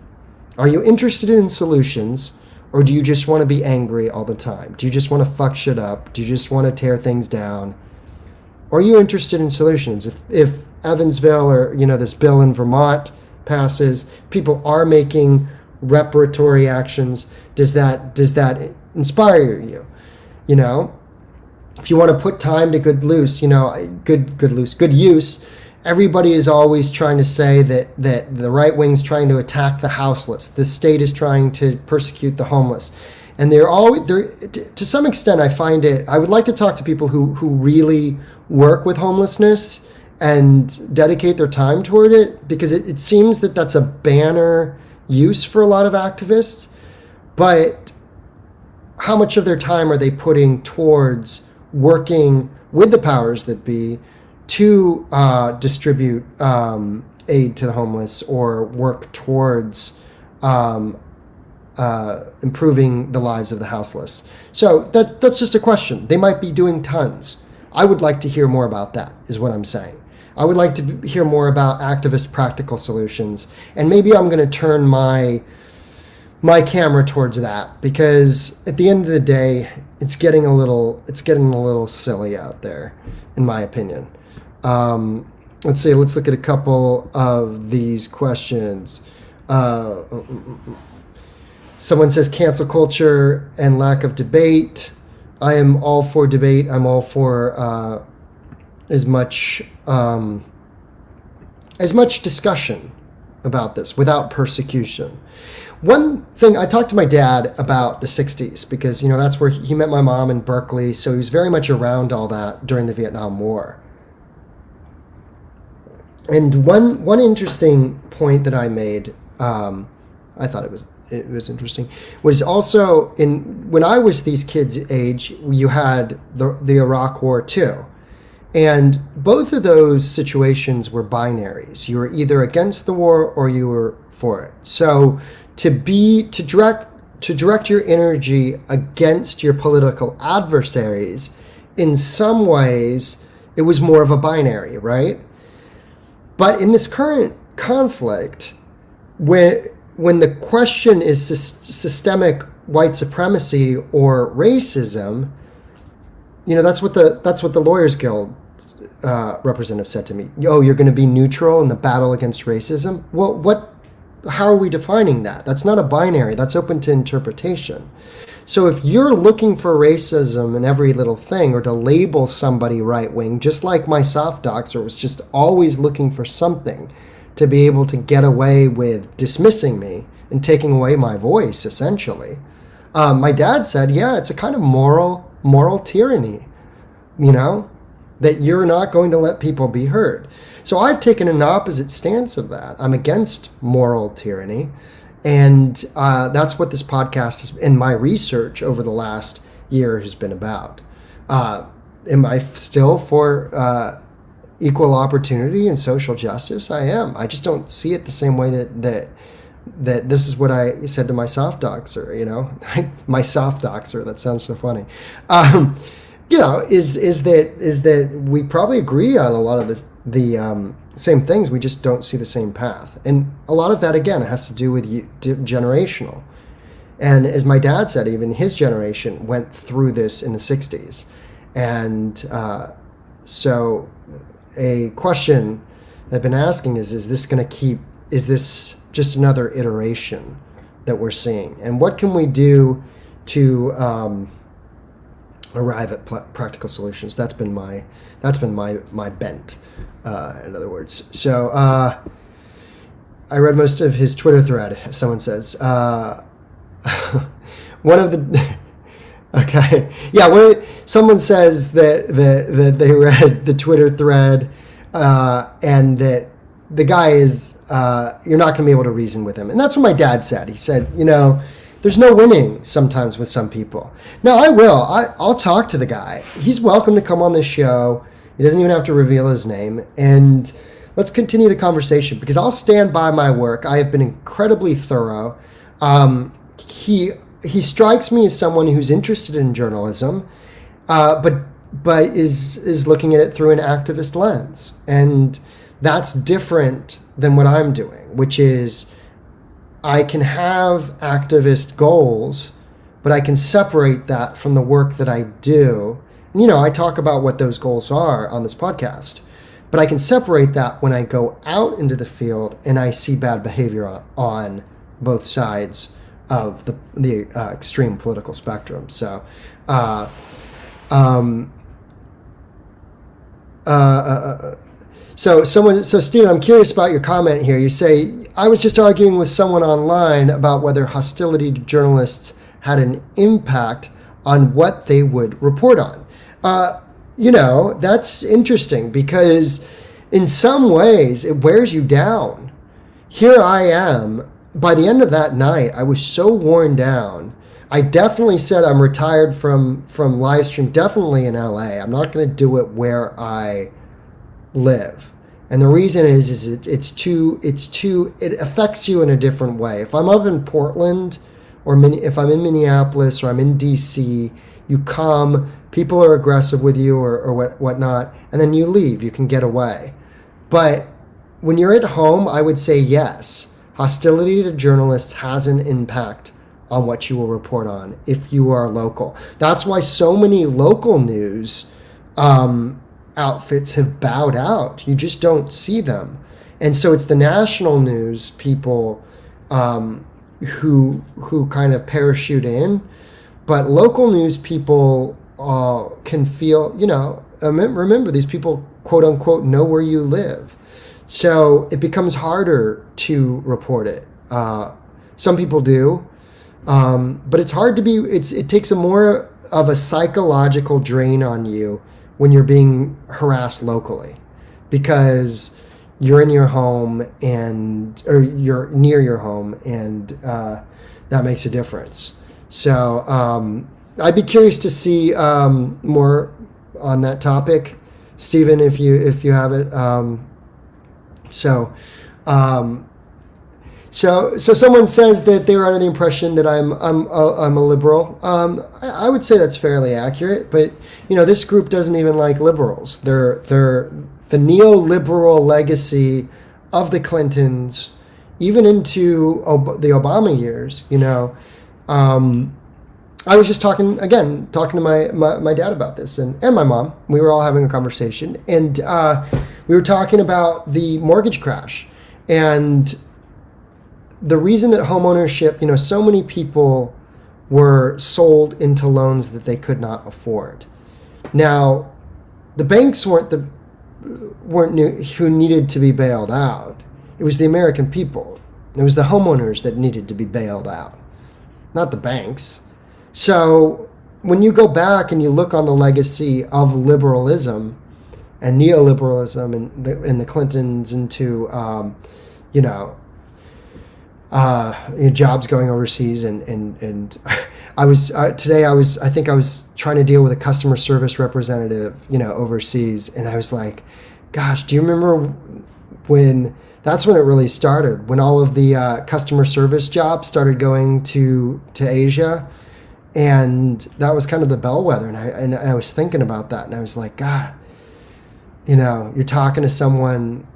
Are you interested in solutions, or do you just want to be angry all the time? Do you just want to fuck shit up? Do you just want to tear things down? Or are you interested in solutions? If Evansville or this bill in Vermont passes, people are making reparatory actions. Does that inspire you? If you want to put time to good use. Everybody is always trying to say that the right wing's trying to attack the houseless. The state is trying to persecute the homeless. And they're to some extent, I find it, I would like to talk to people who really work with homelessness and dedicate their time toward it, because it seems that that's a banner use for a lot of activists. But how much of their time are they putting towards working with the powers that be to distribute aid to the homeless or work towards improving the lives of the houseless. So that's just a question. They might be doing tons. I would like to hear more about that, is what I'm saying. I would like to hear more about activist practical solutions, and maybe I'm going to turn my camera towards that, because at the end of the day, it's getting a little silly out there, in my opinion. Let's see. Let's look at a couple of these questions. Someone says cancel culture and lack of debate. I am all for debate. I'm all for as much discussion about this without persecution. One thing, I talked to my dad about the 60s, because, that's where he met my mom in Berkeley, so he was very much around all that during the Vietnam War. And one interesting point that I made, I thought it was interesting, was also when I was these kids' age, you had the Iraq War too. And both of those situations were binaries. You were either against the war or you were for it. So to direct your energy against your political adversaries, in some ways, it was more of a binary, right? But in this current conflict, when the question is systemic white supremacy or racism, that's what the Lawyers Guild representative said to me. Oh, you're going to be neutral in the battle against racism? Well, how are we defining that? That's not a binary. That's open to interpretation. So if you're looking for racism in every little thing, or to label somebody right-wing, just like my soft doxer was just always looking for something to be able to get away with dismissing me and taking away my voice, essentially. My dad said, yeah, it's a kind of moral tyranny, that you're not going to let people be heard. So I've taken an opposite stance of that. I'm against moral tyranny. And that's what this podcast is, and my research over the last year has been about. Am I still for equal opportunity and social justice? I am. I just don't see it the same way that this is what I said to my soft doxer, my soft doxer, that sounds so funny. Is that we probably agree on a lot of the same things. We just don't see the same path. And a lot of that, again, has to do with generational. And as my dad said, even his generation went through this in the 60s. And so a question that I've been asking is this just another iteration that we're seeing? And what can we do to arrive at practical solutions? That's been my bent, in other words. So I read most of his Twitter thread. Someone says one of the okay, yeah. Someone says that they read the Twitter thread and that the guy is you're not going to be able to reason with him, and that's what my dad said. He said, there's no winning sometimes with some people. No, I will. I'll talk to the guy. He's welcome to come on the show. He doesn't even have to reveal his name. And let's continue the conversation, because I'll stand by my work. I have been incredibly thorough. He strikes me as someone who's interested in journalism, but is looking at it through an activist lens. And that's different than what I'm doing, which is I can have activist goals, but I can separate that from the work that I do. And, I talk about what those goals are on this podcast, but I can separate that when I go out into the field and I see bad behavior on both sides of the extreme political spectrum. So, So Stephen, I'm curious about your comment here. You say, I was just arguing with someone online about whether hostility to journalists had an impact on what they would report on. That's interesting, because in some ways it wears you down. Here I am. By the end of that night, I was so worn down. I definitely said I'm retired from live stream, definitely in LA. I'm not going to do it where I live. And the reason is it affects you in a different way. If I'm up in Portland, if I'm in Minneapolis, or I'm in DC, you come, people are aggressive with you or whatnot, and then you leave, you can get away. But when you're at home, I would say yes, hostility to journalists has an impact on what you will report on if you are local. That's why so many local news outfits have bowed out. You just don't see them. And so it's the national news people who kind of parachute in, but local news people can feel, remember, these people, quote unquote, know where you live. So it becomes harder to report it. Some people do, but it's hard to be, it takes a more of a psychological drain on you when you're being harassed locally, because you're in your home or you're near your home, and that makes a difference. So I'd be curious to see more on that topic, Stephen, if you have it. So someone says that they were under the impression that I'm a liberal. I would say that's fairly accurate, but this group doesn't even like liberals. They're the neoliberal legacy of the Clintons, even into the Obama years. I was just talking to my dad about this, and my mom. We were all having a conversation, and we were talking about the mortgage crash and the reason that homeownership, so many people were sold into loans that they could not afford. Now, the banks who needed to be bailed out. It was the American people. It was the homeowners that needed to be bailed out, not the banks. So when you go back and you look on the legacy of liberalism and neoliberalism and the Clintons into, jobs going overseas, and I was today I think I was trying to deal with a customer service representative, overseas, and I was like, gosh, do you remember when that's when it really started, when all of the customer service jobs started going to Asia? And that was kind of the bellwether, and I was thinking about that, and I was like, God, you're talking to someone,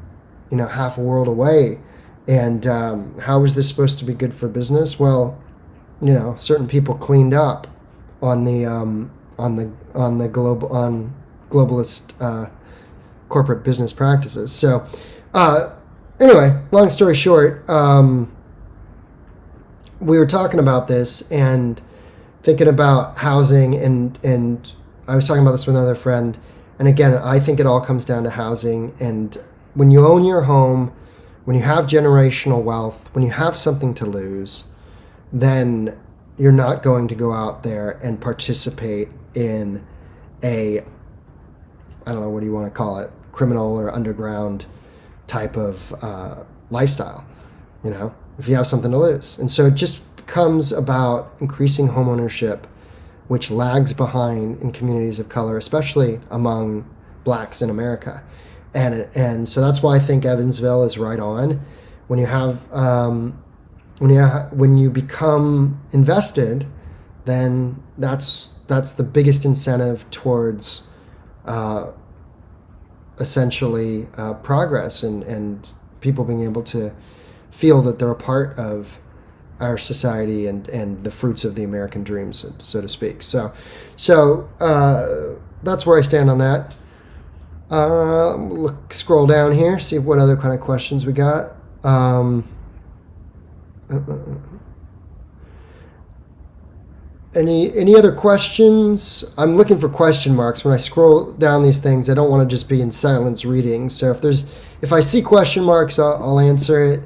half a world away, and how is this supposed to be good for business? Well, certain people cleaned up on the globalist corporate business practices. So anyway, long story short, we were talking about this and thinking about housing, and I was talking about this with another friend. And again, I think it all comes down to housing. And when you own your home, when you have generational wealth, when you have something to lose, then you're not going to go out there and participate in I don't know, what do you want to call it, criminal or underground type of lifestyle, if you have something to lose. And so it just becomes about increasing homeownership, which lags behind in communities of color, especially among blacks in America. And so that's why I think Evansville is right on. When you have when you become invested, then that's the biggest incentive towards essentially progress and people being able to feel that they're a part of our society and the fruits of the American dream, so to speak. So that's where I stand on that. Scroll down here, see what other kind of questions we got. Any other questions? I'm looking for question marks when I scroll down these things. I don't want to just be in silence reading. So if I see question marks, I'll answer it.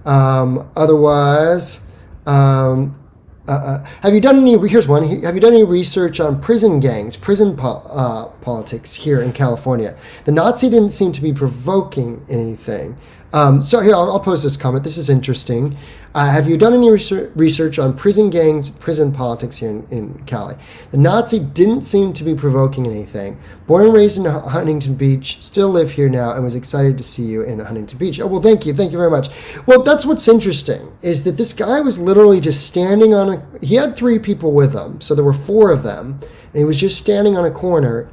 Otherwise, have you done any? Here's one. Have you done any research on prison gangs, politics here in California? The Nazi didn't seem to be provoking anything. So here, I'll post this comment. This is interesting. Have you done any research on prison gangs, prison politics here in Cali? The Nazi didn't seem to be provoking anything. Born and raised in Huntington Beach, still live here now, and was excited to see you in Huntington Beach. Oh, well, thank you very much. Well, that's what's interesting, is that this guy was literally just standing on he had 3 people with him, so there were 4 of them, and he was just standing on a corner,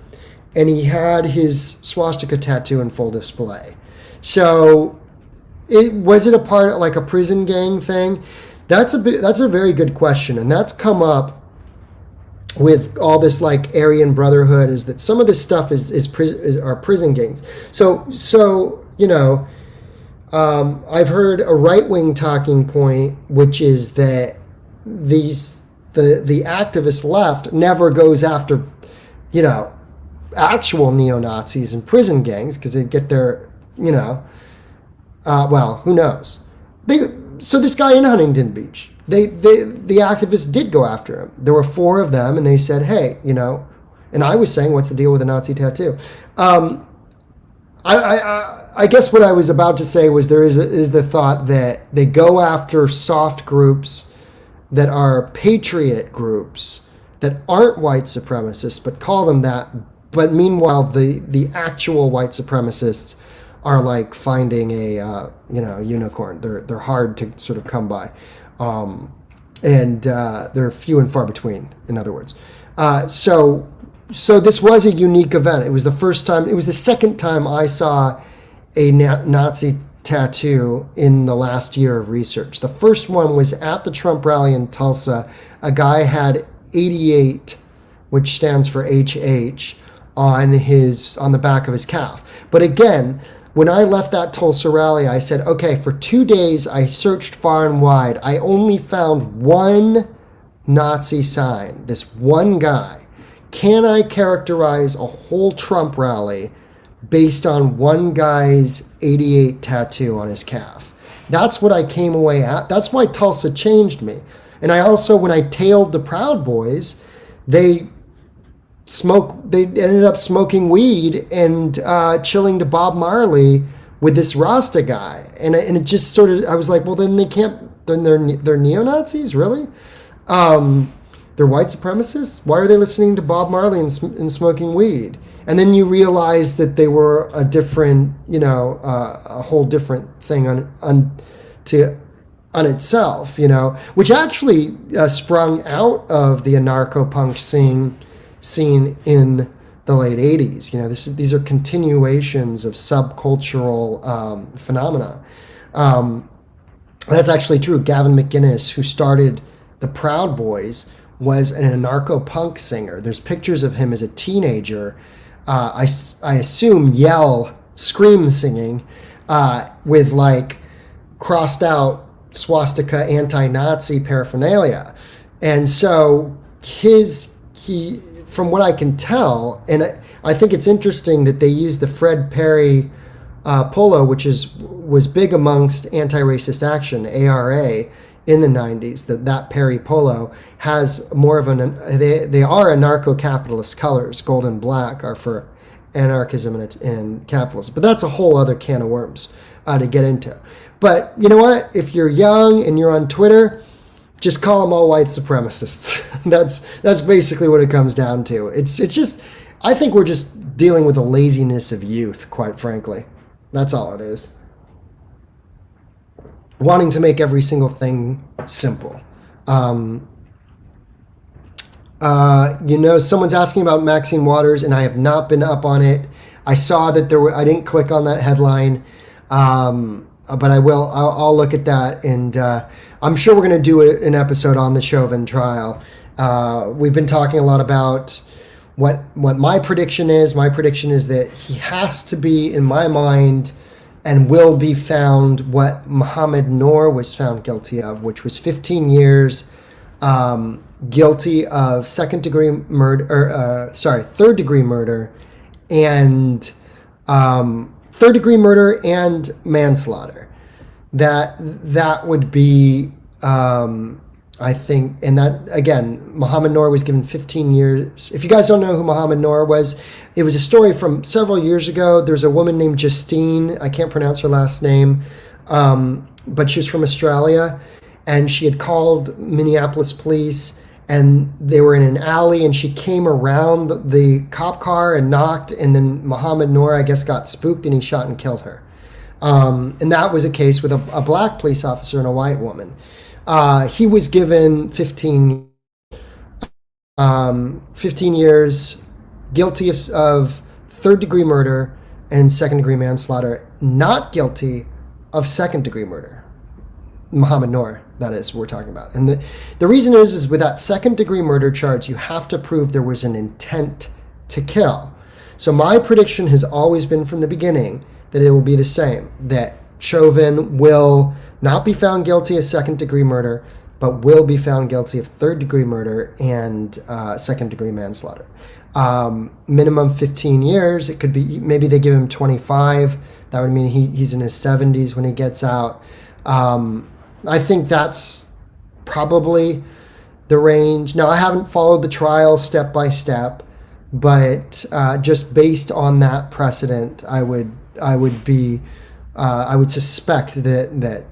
and he had his swastika tattoo in full display. So, was it a part of like a prison gang thing? That's a very good question, and that's come up with all this like Aryan Brotherhood. Is that some of this stuff are prison gangs? So I've heard a right wing talking point, which is that the activist left never goes after actual neo-Nazis and prison gangs because they get their well, who knows? So this guy in Huntington Beach, the activists did go after him. There were 4 of them, and they said, "Hey, and I was saying, what's the deal with a Nazi tattoo?" I guess what I was about to say was there is the thought that they go after soft groups that are patriot groups that aren't white supremacists, but call them that. But meanwhile, the actual white supremacists are like finding a unicorn. They're hard to sort of come by, and they're few and far between. In other words, so this was a unique event. It was the first time. It was the second time I saw a Nazi tattoo in the last year of research. The first one was at the Trump rally in Tulsa. A guy had 88, which stands for HH, on the back of his calf. But again, when I left that Tulsa rally, I said, okay, for 2 days, I searched far and wide. I only found one Nazi sign, this one guy. Can I characterize a whole Trump rally based on one guy's 88 tattoo on his calf? That's what I came away at. That's why Tulsa changed me. And I also, when I tailed the Proud Boys, they ended up smoking weed and chilling to Bob Marley with this Rasta guy, and it just sort of, I was like, well, then they're neo-Nazis, really? They're white supremacists. Why are they listening to Bob Marley and smoking weed? And then you realize that they were a different, a whole different thing on itself, which actually sprung out of the anarcho-punk scene in the late 80s. These are continuations of subcultural phenomena. That's actually true. Gavin McInnes, who started the Proud Boys, was an anarcho-punk singer. There's pictures of him as a teenager, I assume scream singing, with like crossed out swastika anti-Nazi paraphernalia. And so from what I can tell, and I think it's interesting that they use the Fred Perry polo, which was big amongst Anti-Racist Action, ARA, in the 90s. That Perry polo has more of they are anarcho-capitalist colors. Gold and black are for anarchism and capitalism. But that's a whole other can of worms to get into. But you know what? If you're young and you're on Twitter, just call them all white supremacists. That's basically what it comes down to. It's just, I think we're just dealing with the laziness of youth, quite frankly. That's all it is. Wanting to make every single thing simple. Someone's asking about Maxine Waters, and I have not been up on it. I saw that I didn't click on that headline, but I will. I'll look at that, and I'm sure we're going to do an episode on the Chauvin trial. We've been talking a lot about what my prediction is. My prediction is that he has to be, in my mind, and will be4und what Mohammed Noor was found guilty of, which was 15 years, guilty of third degree murder, and third degree murder and manslaughter. That would be I think, and that, again, Mohamed Noor was given 15 years. If you guys don't know who Mohamed Noor was, it was a story from several years ago. There's a woman named Justine. I can't pronounce her last name, but she was from Australia, and she had called Minneapolis police, and they were in an alley, and she came around the cop car and knocked, and then Mohamed Noor, I guess, got spooked, and he shot and killed her. And that was a case with a black police officer and a white woman. He was given 15 years, guilty of third-degree murder and second-degree manslaughter, not guilty of second-degree murder. Mohamed Noor, that is, we're talking about. And the reason is with that second-degree murder charge, you have to prove there was an intent to kill. So my prediction has always been from the beginning that it will be the same, that Chauvin will not be found guilty of second-degree murder, but will be found guilty of third-degree murder and second-degree manslaughter. Minimum 15 years. It could be, maybe they give him 25. That would mean he's in his 70s when he gets out. I think that's probably the range. Now, I haven't followed the trial step by step, but just based on that precedent, I would suspect that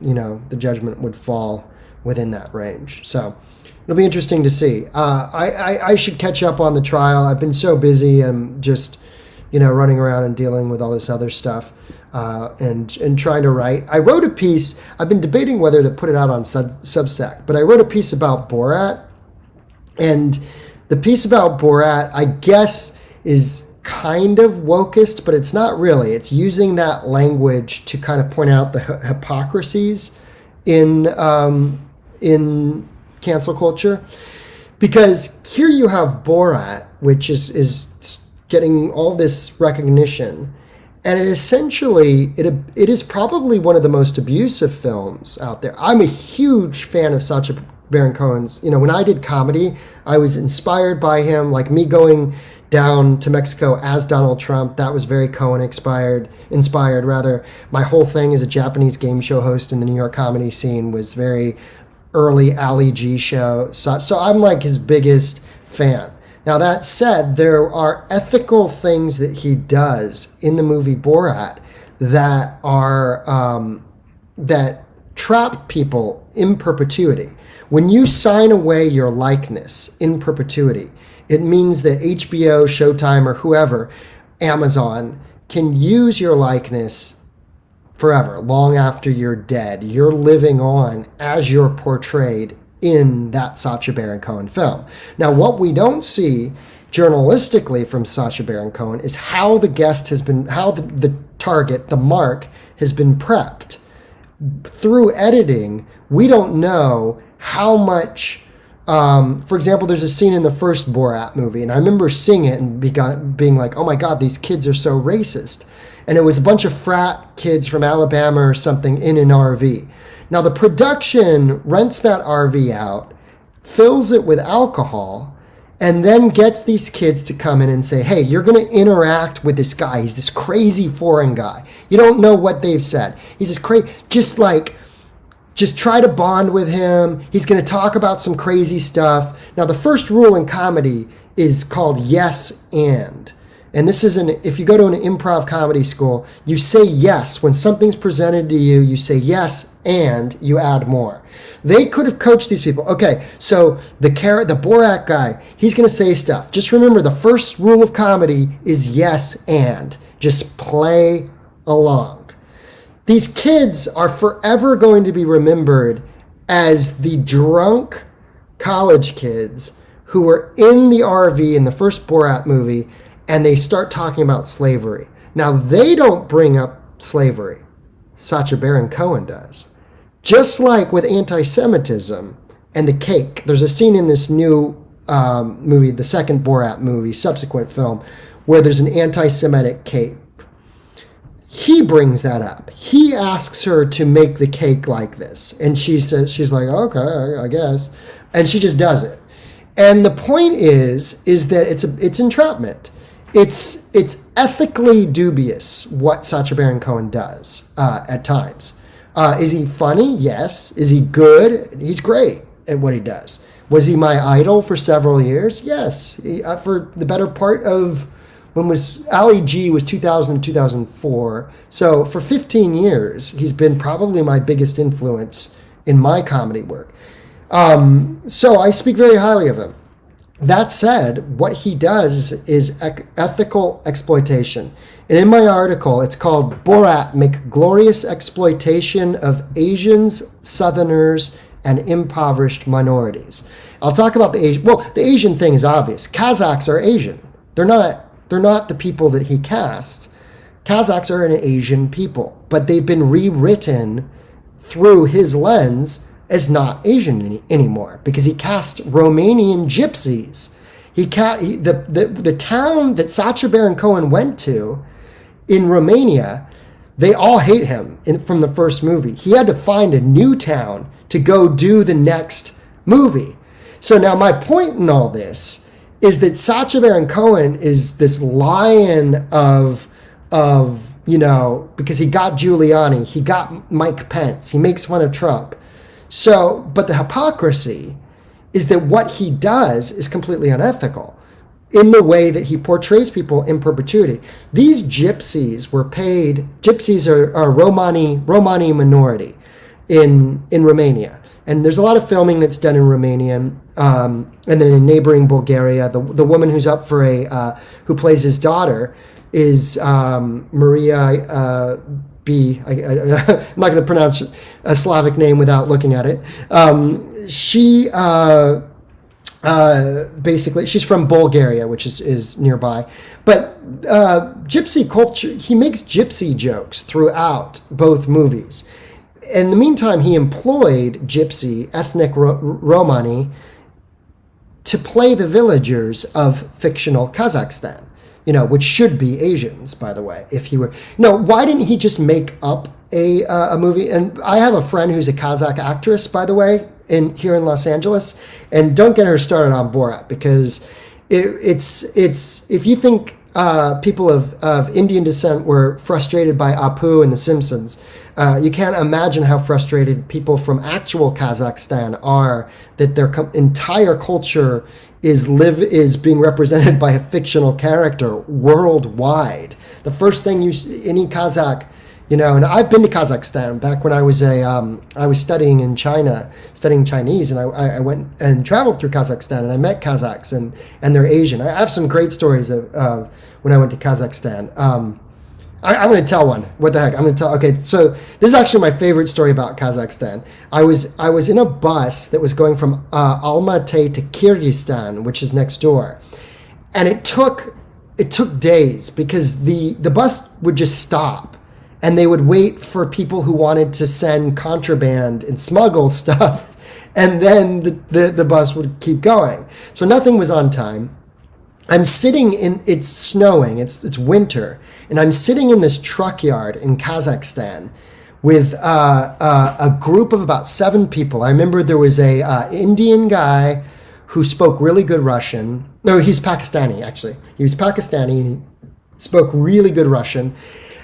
the judgment would fall within that range. So it'll be interesting to see. I should catch up on the trial. I've been so busy and just running around and dealing with all this other stuff and trying to write. I wrote a piece. I've been debating whether to put it out on Substack, but I wrote a piece about Borat, and the piece about Borat, I guess, is kind of wokeist, but it's not really. It's using that language to kind of point out the hypocrisies in cancel culture. Because here you have Borat, which is getting all this recognition, and it essentially it is probably one of the most abusive films out there. I'm a huge fan of Sacha Baron Cohen's. When I did comedy, I was inspired by him, like me going down to Mexico as Donald Trump. That was very Cohen inspired. My whole thing as a Japanese game show host in the New York comedy scene was very early Ali G show. So I'm like his biggest fan. Now, that said, there are ethical things that he does in the movie Borat that are that trap people in perpetuity. When you sign away your likeness in perpetuity, it means that HBO, Showtime, or whoever, Amazon, can use your likeness forever, long after you're dead. You're living on as you're portrayed in that Sacha Baron Cohen film. Now, what we don't see journalistically from Sacha Baron Cohen is how the guest has been, how the target, the mark, has been prepped. Through editing, we don't know how much. For example, there's a scene in the first Borat movie, and I remember seeing it and being like, oh my God, these kids are so racist. And it was a bunch of frat kids from Alabama or something in an RV. Now, the production rents that RV out, fills it with alcohol, and then gets these kids to come in and say, hey, you're going to interact with this guy. He's this crazy foreign guy. You don't know what they've said. He's this crazy, just try to bond with him. He's going to talk about some crazy stuff. Now, the first rule in comedy is called yes and. And this is if you go to an improv comedy school, you say yes. When something's presented to you, you say yes and you add more. They could have coached these people. Okay, so the Borat guy, he's going to say stuff. Just remember, the first rule of comedy is yes and. Just play along. These kids are forever going to be remembered as the drunk college kids who were in the RV in the first Borat movie, and they start talking about slavery. Now, they don't bring up slavery. Sacha Baron Cohen does. Just like with anti-Semitism and the cake. There's a scene in this new movie, the second Borat movie, subsequent film, where there's an anti-Semitic cake. He brings that up. He asks her to make the cake like this. And she's like, okay, I guess. And she just does it. And the point is that it's entrapment. It's ethically dubious what Sacha Baron Cohen does at times. Is he funny? Yes. Is he good? He's great. at what he does. Was he my idol for several years? Yes. For the better part of when was Ali G was 2000 to 2004. So for 15 years, he's been probably my biggest influence in my comedy work. So I speak very highly of him. That said, what he does is ethical exploitation. And in my article, it's called Borat Make Glorious Exploitation of Asians, Southerners, and Impoverished Minorities. I'll talk about the Asian. Well, the Asian thing is obvious. Kazakhs are Asian. They're not the people that he cast. Kazakhs are an Asian people, but they've been rewritten through his lens as not Asian anymore because he cast Romanian gypsies. The town that Sacha Baron Cohen went to in Romania, they all hate him from the first movie. He had to find a new town to go do the next movie. So now my point in all this is that Sacha Baron Cohen is this lion of because he got Giuliani, he got Mike Pence, he makes fun of Trump. So, but the hypocrisy is that what he does is completely unethical in the way that he portrays people in perpetuity. These gypsies were paid. Gypsies are Romani minority in Romania. And there's a lot of filming that's done in Romania, and then in neighboring Bulgaria. The woman who's up for who plays his daughter is Maria B. I'm not going to pronounce a Slavic name without looking at it. She basically, she's from Bulgaria, which is nearby. But gypsy culture, he makes gypsy jokes throughout both movies. In the meantime, he employed gypsy, ethnic Romani, to play the villagers of fictional Kazakhstan, which should be Asians, by the way. If he were, why didn't he just make up a movie? And I have a friend who's a Kazakh actress, by the way, here in Los Angeles, and don't get her started on Borat because it's if you think people of Indian descent were frustrated by Apu and The Simpsons, you can't imagine how frustrated people from actual Kazakhstan are that their entire culture is being represented by a fictional character worldwide. The first thing any Kazakh, and I've been to Kazakhstan back when I was I was studying in China, studying Chinese, and I went and traveled through Kazakhstan, and I met Kazakhs, and they're Asian. I have some great stories of when I went to Kazakhstan. I'm going to tell one. What the heck? I'm going to tell. Okay, so this is actually my favorite story about Kazakhstan. I was in a bus that was going from Almaty to Kyrgyzstan, which is next door, and it took days because the bus would just stop, and they would wait for people who wanted to send contraband and smuggle stuff, and then the bus would keep going. So nothing was on time. I'm sitting it's snowing, it's winter, and I'm sitting in this truck yard in Kazakhstan with a group of about 7 people. I remember there was a Indian guy who spoke really good Russian. No, he's Pakistani, actually. He was Pakistani, and he spoke really good Russian.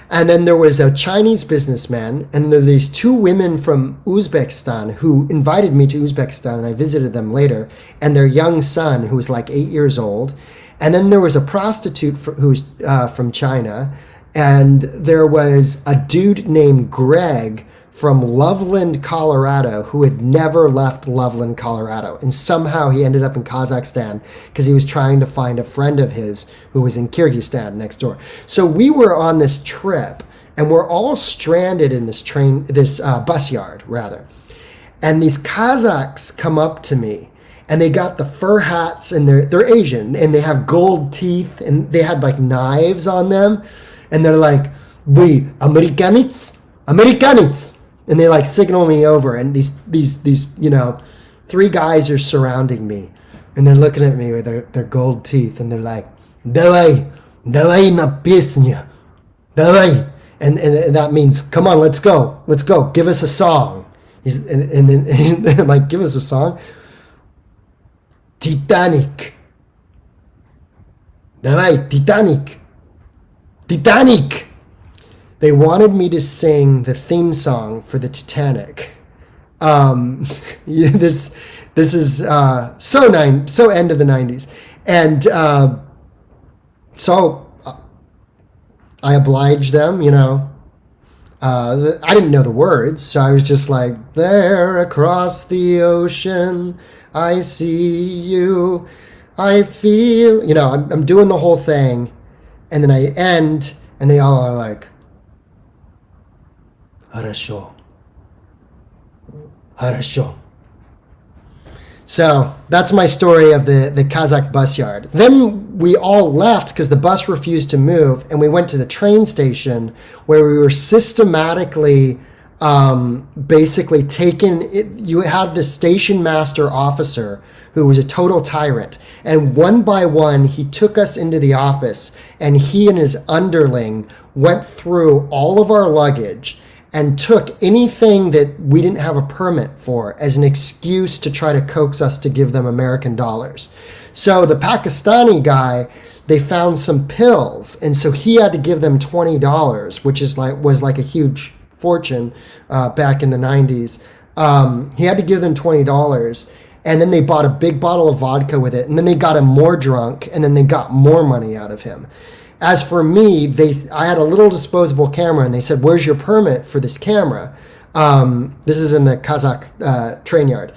And then there was a Chinese businessman, and there were these 2 women from Uzbekistan who invited me to Uzbekistan, and I visited them later, and their young son, who was like 8 years old. And then there was a prostitute who's from China, and there was a dude named Greg from Loveland, Colorado, who had never left Loveland, Colorado. And somehow he ended up in Kazakhstan because he was trying to find a friend of his who was in Kyrgyzstan next door. So we were on this trip, and we're all stranded in this bus yard, rather. And these Kazakhs come up to me, and they got the fur hats, and they're Asian, and they have gold teeth, and they had like knives on them, and they're like, "We Amerikanits, Amerikanits," and they like signal me over, and these 3 guys are surrounding me, and they're looking at me with their gold teeth, and they're like, "Давай на песню, давай," and that means, "Come on, let's go, give us a song." And then I'm like, "Give us a song." Titanic. Давай, Titanic. They wanted me to sing the theme song for the Titanic. This This is so end of the 90s. And so I obliged them, you know. I didn't know the words, so I was just like, there across the ocean, I see you, I feel, you know, I'm doing the whole thing. And then I end, and they all are like, Хорошо. Хорошо. So that's my story of the Kazakh bus yard. Then we all left because the bus refused to move, and we went to the train station where we were systematically basically taken. You have the station master officer who was a total tyrant, and one by one he took us into the office, and he and his underling went through all of our luggage and took anything that we didn't have a permit for as an excuse to try to coax us to give them American dollars. So the Pakistani guy, they found some pills, and so he had to give them $20, which was like a huge fortune back in the 90s. He had to give them $20, and then they bought a big bottle of vodka with it, and then they got him more drunk, and then they got more money out of him. As for me, I had a little disposable camera, and they said, "Where's your permit for this camera?" This is in the Kazakh train yard,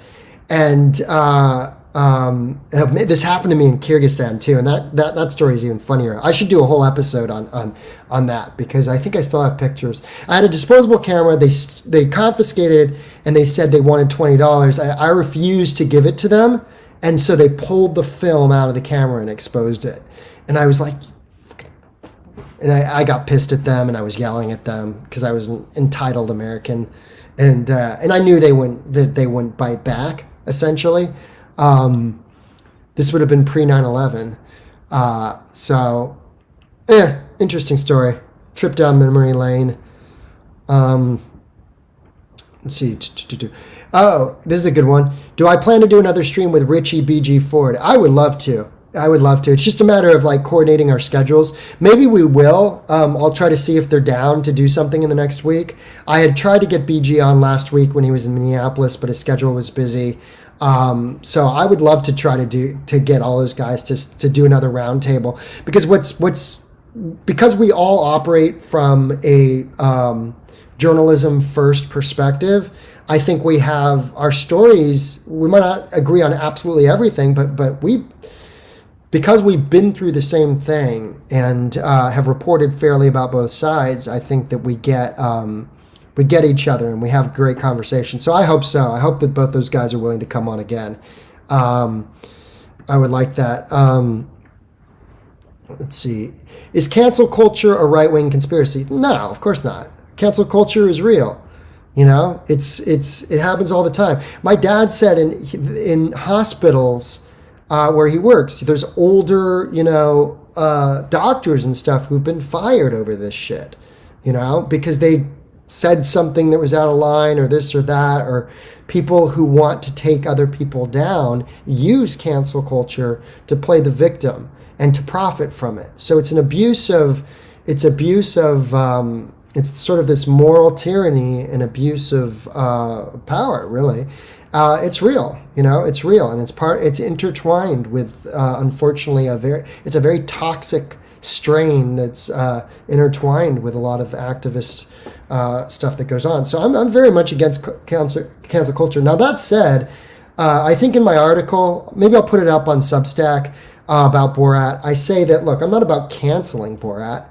and this happened to me in Kyrgyzstan too. And that story is even funnier. I should do a whole episode on that because I think I still have pictures. I had a disposable camera. They confiscated, and they said they wanted $20. I refused to give it to them, and so they pulled the film out of the camera and exposed it. And I was like. And I got pissed at them, and I was yelling at them because I was an entitled American, and I knew they wouldn't bite back. Essentially, this would have been pre 9/11. So, interesting story. Trip down memory lane. Let's see. Oh, this is a good one. Do I plan to do another stream with Richie BG Ford? I would love to. It's just a matter of like coordinating our schedules. Maybe we will. I'll try to see if they're down to do something in the next week. I had tried to get BG on last week when he was in Minneapolis, but his schedule was busy. So I would love to try to get all those guys to do another roundtable because because we all operate from a journalism first perspective. I think we have our stories. We might not agree on absolutely everything, but because we've been through the same thing and have reported fairly about both sides, I think that we get each other and we have great conversations. So I hope so. I hope that both those guys are willing to come on again. I would like that. Let's see. Is cancel culture a right-wing conspiracy? No, of course not. Cancel culture is real. You know, it happens all the time. My dad said in hospitals where he works, there's older, doctors and stuff who've been fired over this shit, because they said something that was out of line or this or that, or people who want to take other people down use cancel culture to play the victim and to profit from it. So it's it's sort of this moral tyranny and abuse of power, really. It's real, it's real, and it's intertwined with, unfortunately, it's a very toxic strain that's intertwined with a lot of activist stuff that goes on. So I'm very much against cancel culture. Now, that said, I think in my article, maybe I'll put it up on Substack about Borat, I say that, look, I'm not about canceling Borat.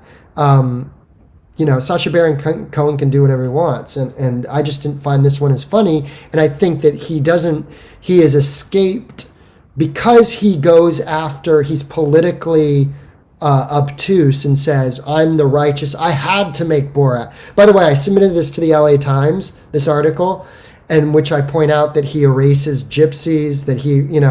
Sacha Baron Cohen can do whatever he wants. And I just didn't find this one as funny. And I think that he has escaped because he goes after, he's politically obtuse and says, I'm the righteous. I had to make Borat. By the way, I submitted this to the LA Times, this article, in which I point out that he erases gypsies, that he, in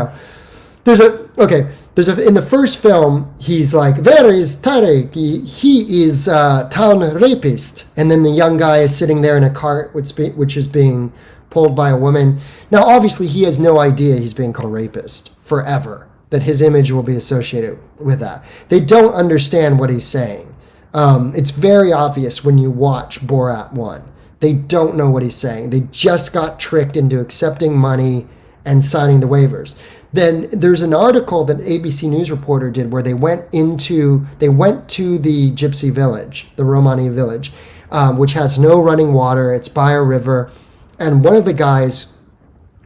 the first film, he's like, there is Tarek, he is a town rapist. And then the young guy is sitting there in a cart, which is being pulled by a woman. Now, obviously, he has no idea he's being called a rapist forever, that his image will be associated with that. They don't understand what he's saying. It's very obvious when you watch Borat 1. They don't know what he's saying. They just got tricked into accepting money and signing the waivers. Then there's an article that ABC News reporter did where they went to the Gypsy village, the Romani village, which has no running water. It's by a river, and one of the guys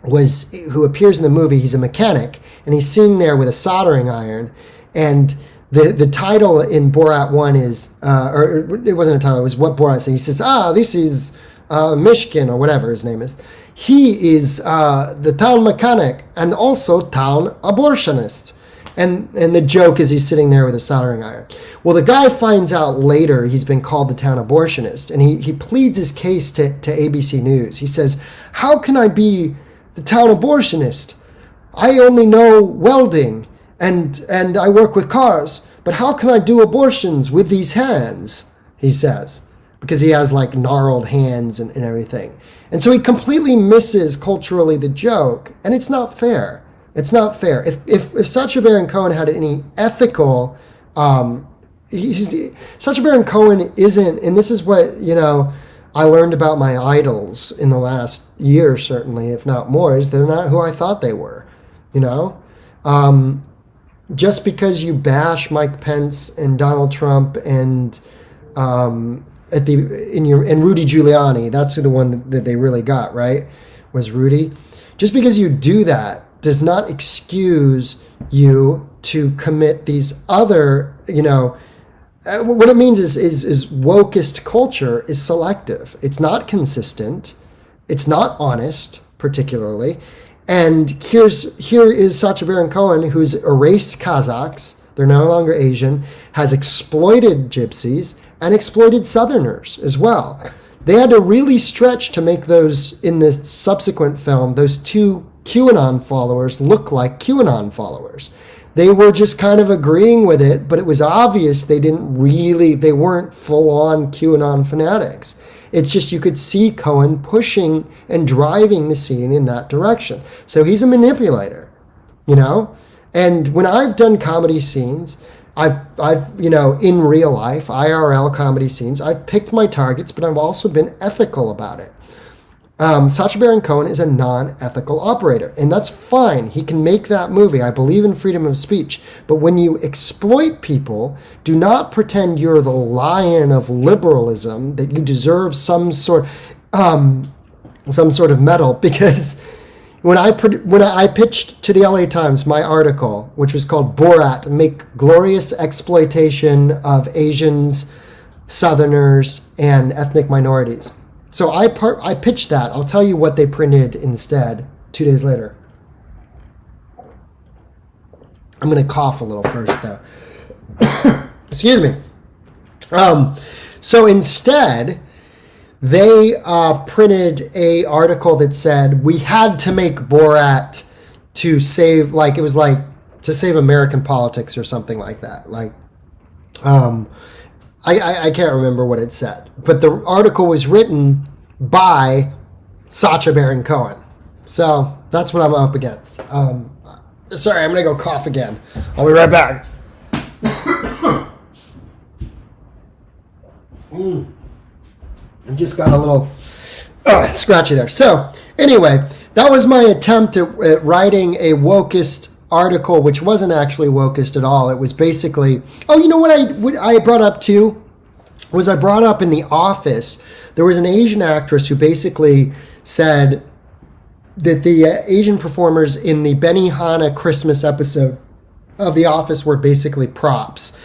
who appears in the movie. He's a mechanic, and he's sitting there with a soldering iron, and the title in Borat 1 is, or it wasn't a title, it was what Borat said. He says, this is Mishkin, or whatever his name is. He is the town mechanic and also town abortionist. And the joke is he's sitting there with a soldering iron. Well, the guy finds out later he's been called the town abortionist, and he pleads his case to ABC News. He says, how can I be the town abortionist? I only know welding and I work with cars, but how can I do abortions with these hands? He says, because he has like gnarled hands and everything. And so he completely misses culturally the joke, and it's not fair. It's not fair. If Sacha Baron Cohen had any ethical, Sacha Baron Cohen isn't, and this is what, I learned about my idols in the last year, certainly, if not more, is they're not who I thought they were, just because you bash Mike Pence and Donald Trump and and Rudy Giuliani, that's who the one that they really got, right? Was Rudy. Just because you do that does not excuse you to commit these other, what it means is wokeist culture is selective. It's not consistent. It's not honest, particularly. And here is Sacha Baron Cohen, who's erased Kazakhs. They're no longer Asian, has exploited gypsies and exploited Southerners as well. They had to really stretch to make those, in the subsequent film, those two QAnon followers look like QAnon followers. They were just kind of agreeing with it, but it was obvious they weren't full-on QAnon fanatics. It's just you could see Cohen pushing and driving the scene in that direction. So he's a manipulator, And when I've done comedy scenes, I've in real life, IRL comedy scenes, I've picked my targets, but I've also been ethical about it. Sacha Baron Cohen is a non-ethical operator, and that's fine. He can make that movie. I believe in freedom of speech. But when you exploit people, do not pretend you're the lion of liberalism, that you deserve some sort of medal, because when I pitched to the LA Times my article, which was called Borat, Make Glorious Exploitation of Asians, Southerners, and Ethnic Minorities. So I pitched that. I'll tell you what they printed instead 2 days later. I'm going to cough a little first, though. Excuse me. So instead, they printed a article that said we had to make Borat to save, to save American politics or something like that. I can't remember what it said, but the article was written by Sacha Baron Cohen. So that's what I'm up against. Sorry, I'm going to go cough again. I'll be right back. I just got a little scratchy there. So anyway, that was my attempt at writing a wokeist article, which wasn't actually wokeist at all. It was basically, what I brought up too was I brought up in The Office, there was an Asian actress who basically said that the Asian performers in the Benihana Christmas episode of The Office were basically props.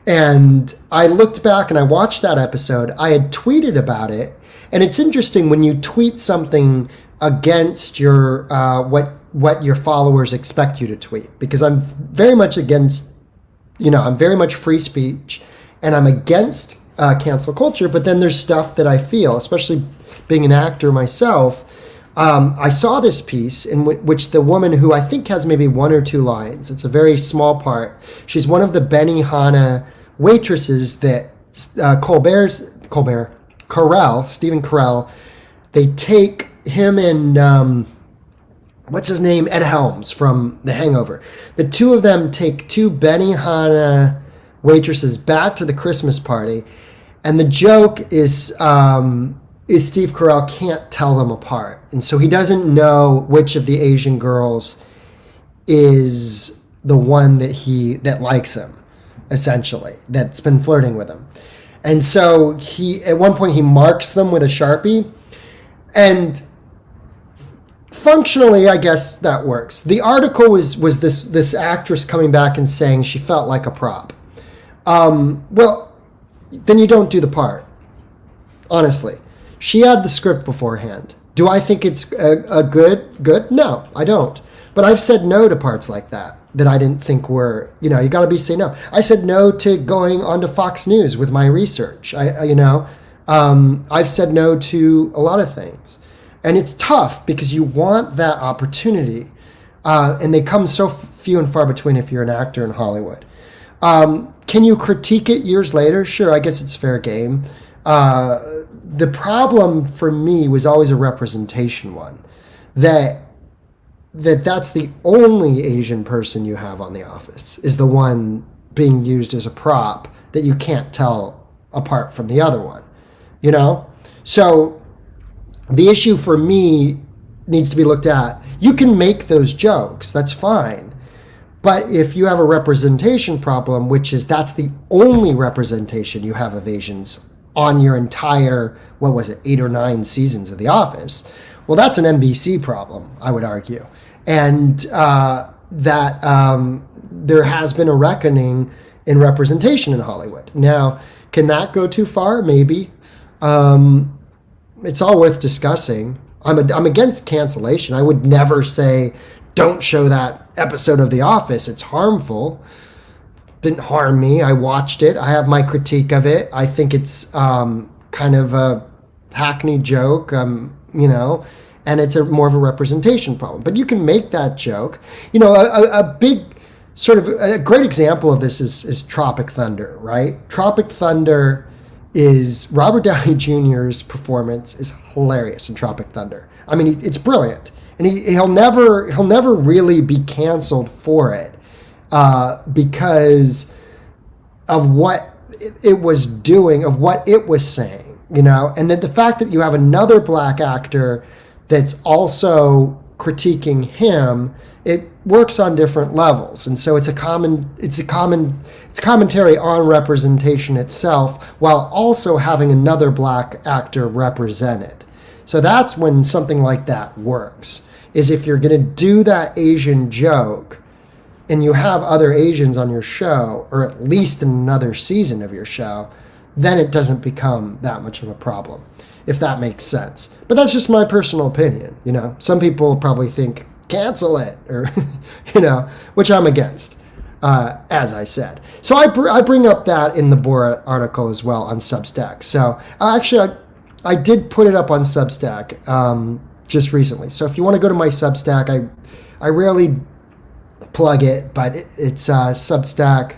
And I looked back and I watched that episode. I had tweeted about it. And it's interesting when you tweet something against your what your followers expect you to tweet, because I'm very much against, I'm very much free speech, and I'm against cancel culture. But then there's stuff that I feel, especially being an actor myself. I saw this piece in which the woman, who I think has maybe one or two lines, it's a very small part. She's one of the Benihana waitresses that Stephen Carell, they take him and what's his name? Ed Helms from The Hangover. The two of them take two Benihana waitresses back to the Christmas party. And the joke is is Steve Carell can't tell them apart. And so he doesn't know which of the Asian girls is the one that likes him, essentially, that's been flirting with him. And so at one point he marks them with a Sharpie, and functionally, I guess that works. The article was this actress coming back and saying she felt like a prop. Well, then you don't do the part. Honestly, she had the script beforehand. Do I think it's a good? No, I don't. But I've said no to parts like that I didn't think were, you got to say no. I said no to going onto Fox News with my research. I've said no to a lot of things. And it's tough because you want that opportunity. And they come so few and far between if you're an actor in Hollywood. Can you critique it years later? Sure, I guess it's fair game. The problem for me was always a representation one. That's the only Asian person you have on The Office, is the one being used as a prop that you can't tell apart from the other one, So the issue for me needs to be looked at. You can make those jokes, that's fine. But if you have a representation problem, which is that's the only representation you have of Asians on your entire, 8 or 9 seasons of The Office, well, that's an NBC problem, I would argue. And that there has been a reckoning in representation in Hollywood. Now, can that go too far? Maybe. It's all worth discussing. I'm against cancellation. I would never say, don't show that episode of The Office. It's harmful. It didn't harm me. I watched it. I have my critique of it. I think it's kind of a hackneyed joke, and it's more of a representation problem. But you can make that joke. A big sort of a great example of this is Tropic Thunder, right? Tropic Thunder is Robert Downey Jr.'s performance is hilarious in Tropic Thunder. I mean, it's brilliant, and he'll never really be canceled for it because of what it was doing, of what it was saying, and then the fact that you have another black actor that's also critiquing him, it works on different levels. And so it's commentary on representation itself while also having another black actor represented. So that's when something like that works, is if you're going to do that Asian joke and you have other Asians on your show, or at least in another season of your show, then it doesn't become that much of a problem, if that makes sense. But that's just my personal opinion. Some people probably think cancel it, or which I'm against, as I said. So I bring up that in the Borat article as well on Substack. So actually I did put it up on Substack just recently. So if you want to go to my Substack, I rarely plug it, but it's Substack.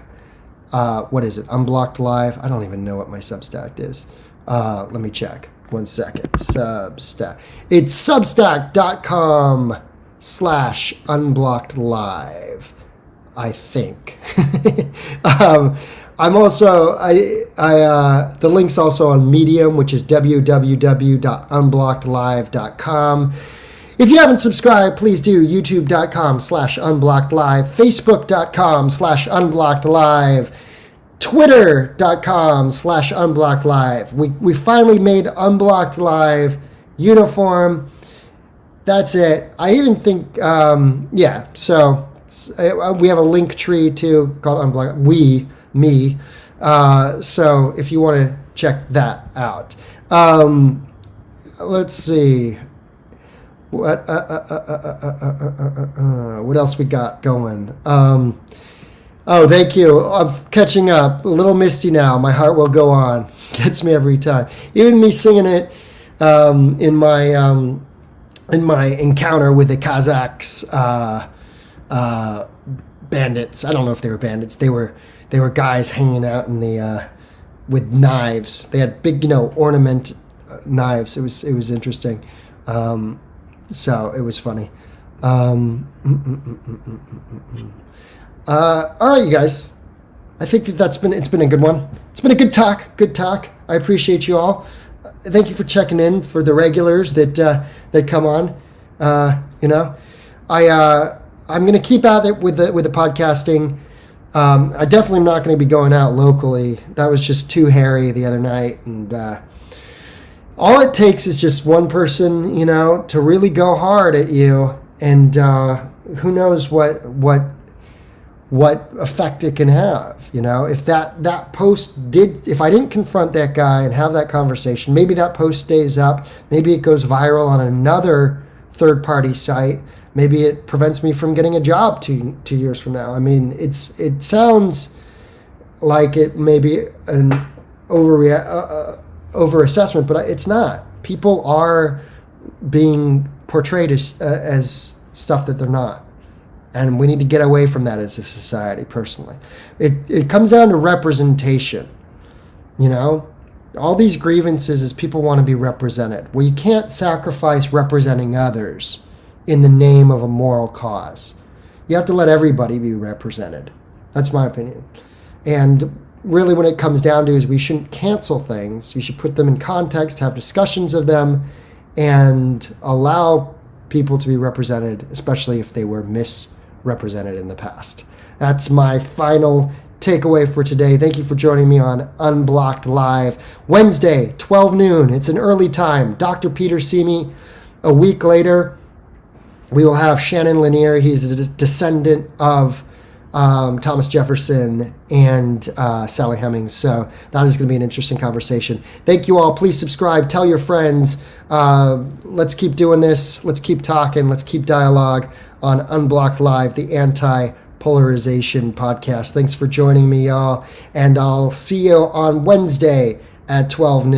What is it? Unblocked Live. I don't even know what my Substack is. Let me check. 1 second. Substack. It's substack.com/unblockedlive, I think. I'm also, the link's also on Medium, which is www.unblockedlive.com. If you haven't subscribed, please do. youtube.com/unblockedlive, facebook.com/unblockedlive, twitter.com/unblockedlive. We finally made Unblocked Live uniform. That's it. I even think, so we have a link tree too called Unblocked, me. So if you want to check that out. Let's see. What else we got going? Thank you. I'm catching up. A little misty now. My heart will go on. Gets me every time. Even me singing it in my encounter with the Kazakhs bandits. I don't know if they were bandits. They were guys hanging out in the with knives. They had big, ornament knives. It was interesting. So it was funny. All right, you guys. I think it's been a good one. It's been a good talk. I appreciate you all. thank you for checking in for the regulars that come on. I'm going to keep at it with the podcasting. I definitely am not going to be going out locally. That was just too hairy the other night, and all it takes is just one person, to really go hard at you, and who knows what effect it can have. If that post if I didn't confront that guy and have that conversation, maybe that post stays up, maybe it goes viral on another third-party site, maybe it prevents me from getting a job 2 years from now. I mean, it sounds like it may be an over-assessment, but it's not. People are being portrayed as stuff that they're not. And we need to get away from that as a society, personally. It comes down to representation. All these grievances is people want to be represented. Well, you can't sacrifice representing others in the name of a moral cause. You have to let everybody be represented. That's my opinion. And really what it comes down to is we shouldn't cancel things. You should put them in context, have discussions of them, and allow people to be represented, especially if they were misrepresented in the past. That's my final takeaway for today. Thank you for joining me on Unblocked Live. Wednesday, 12 noon. It's an early time. Dr. Peter Simi. A week later, we will have Shannon Lanier. He's a descendant of Thomas Jefferson and Sally Hemings. So that is going to be an interesting conversation. Thank you all. Please subscribe. Tell your friends. Let's keep doing this. Let's keep talking. Let's keep dialogue on Unblocked Live, the anti-polarization podcast. Thanks for joining me, y'all. And I'll see you on Wednesday at 12 noon.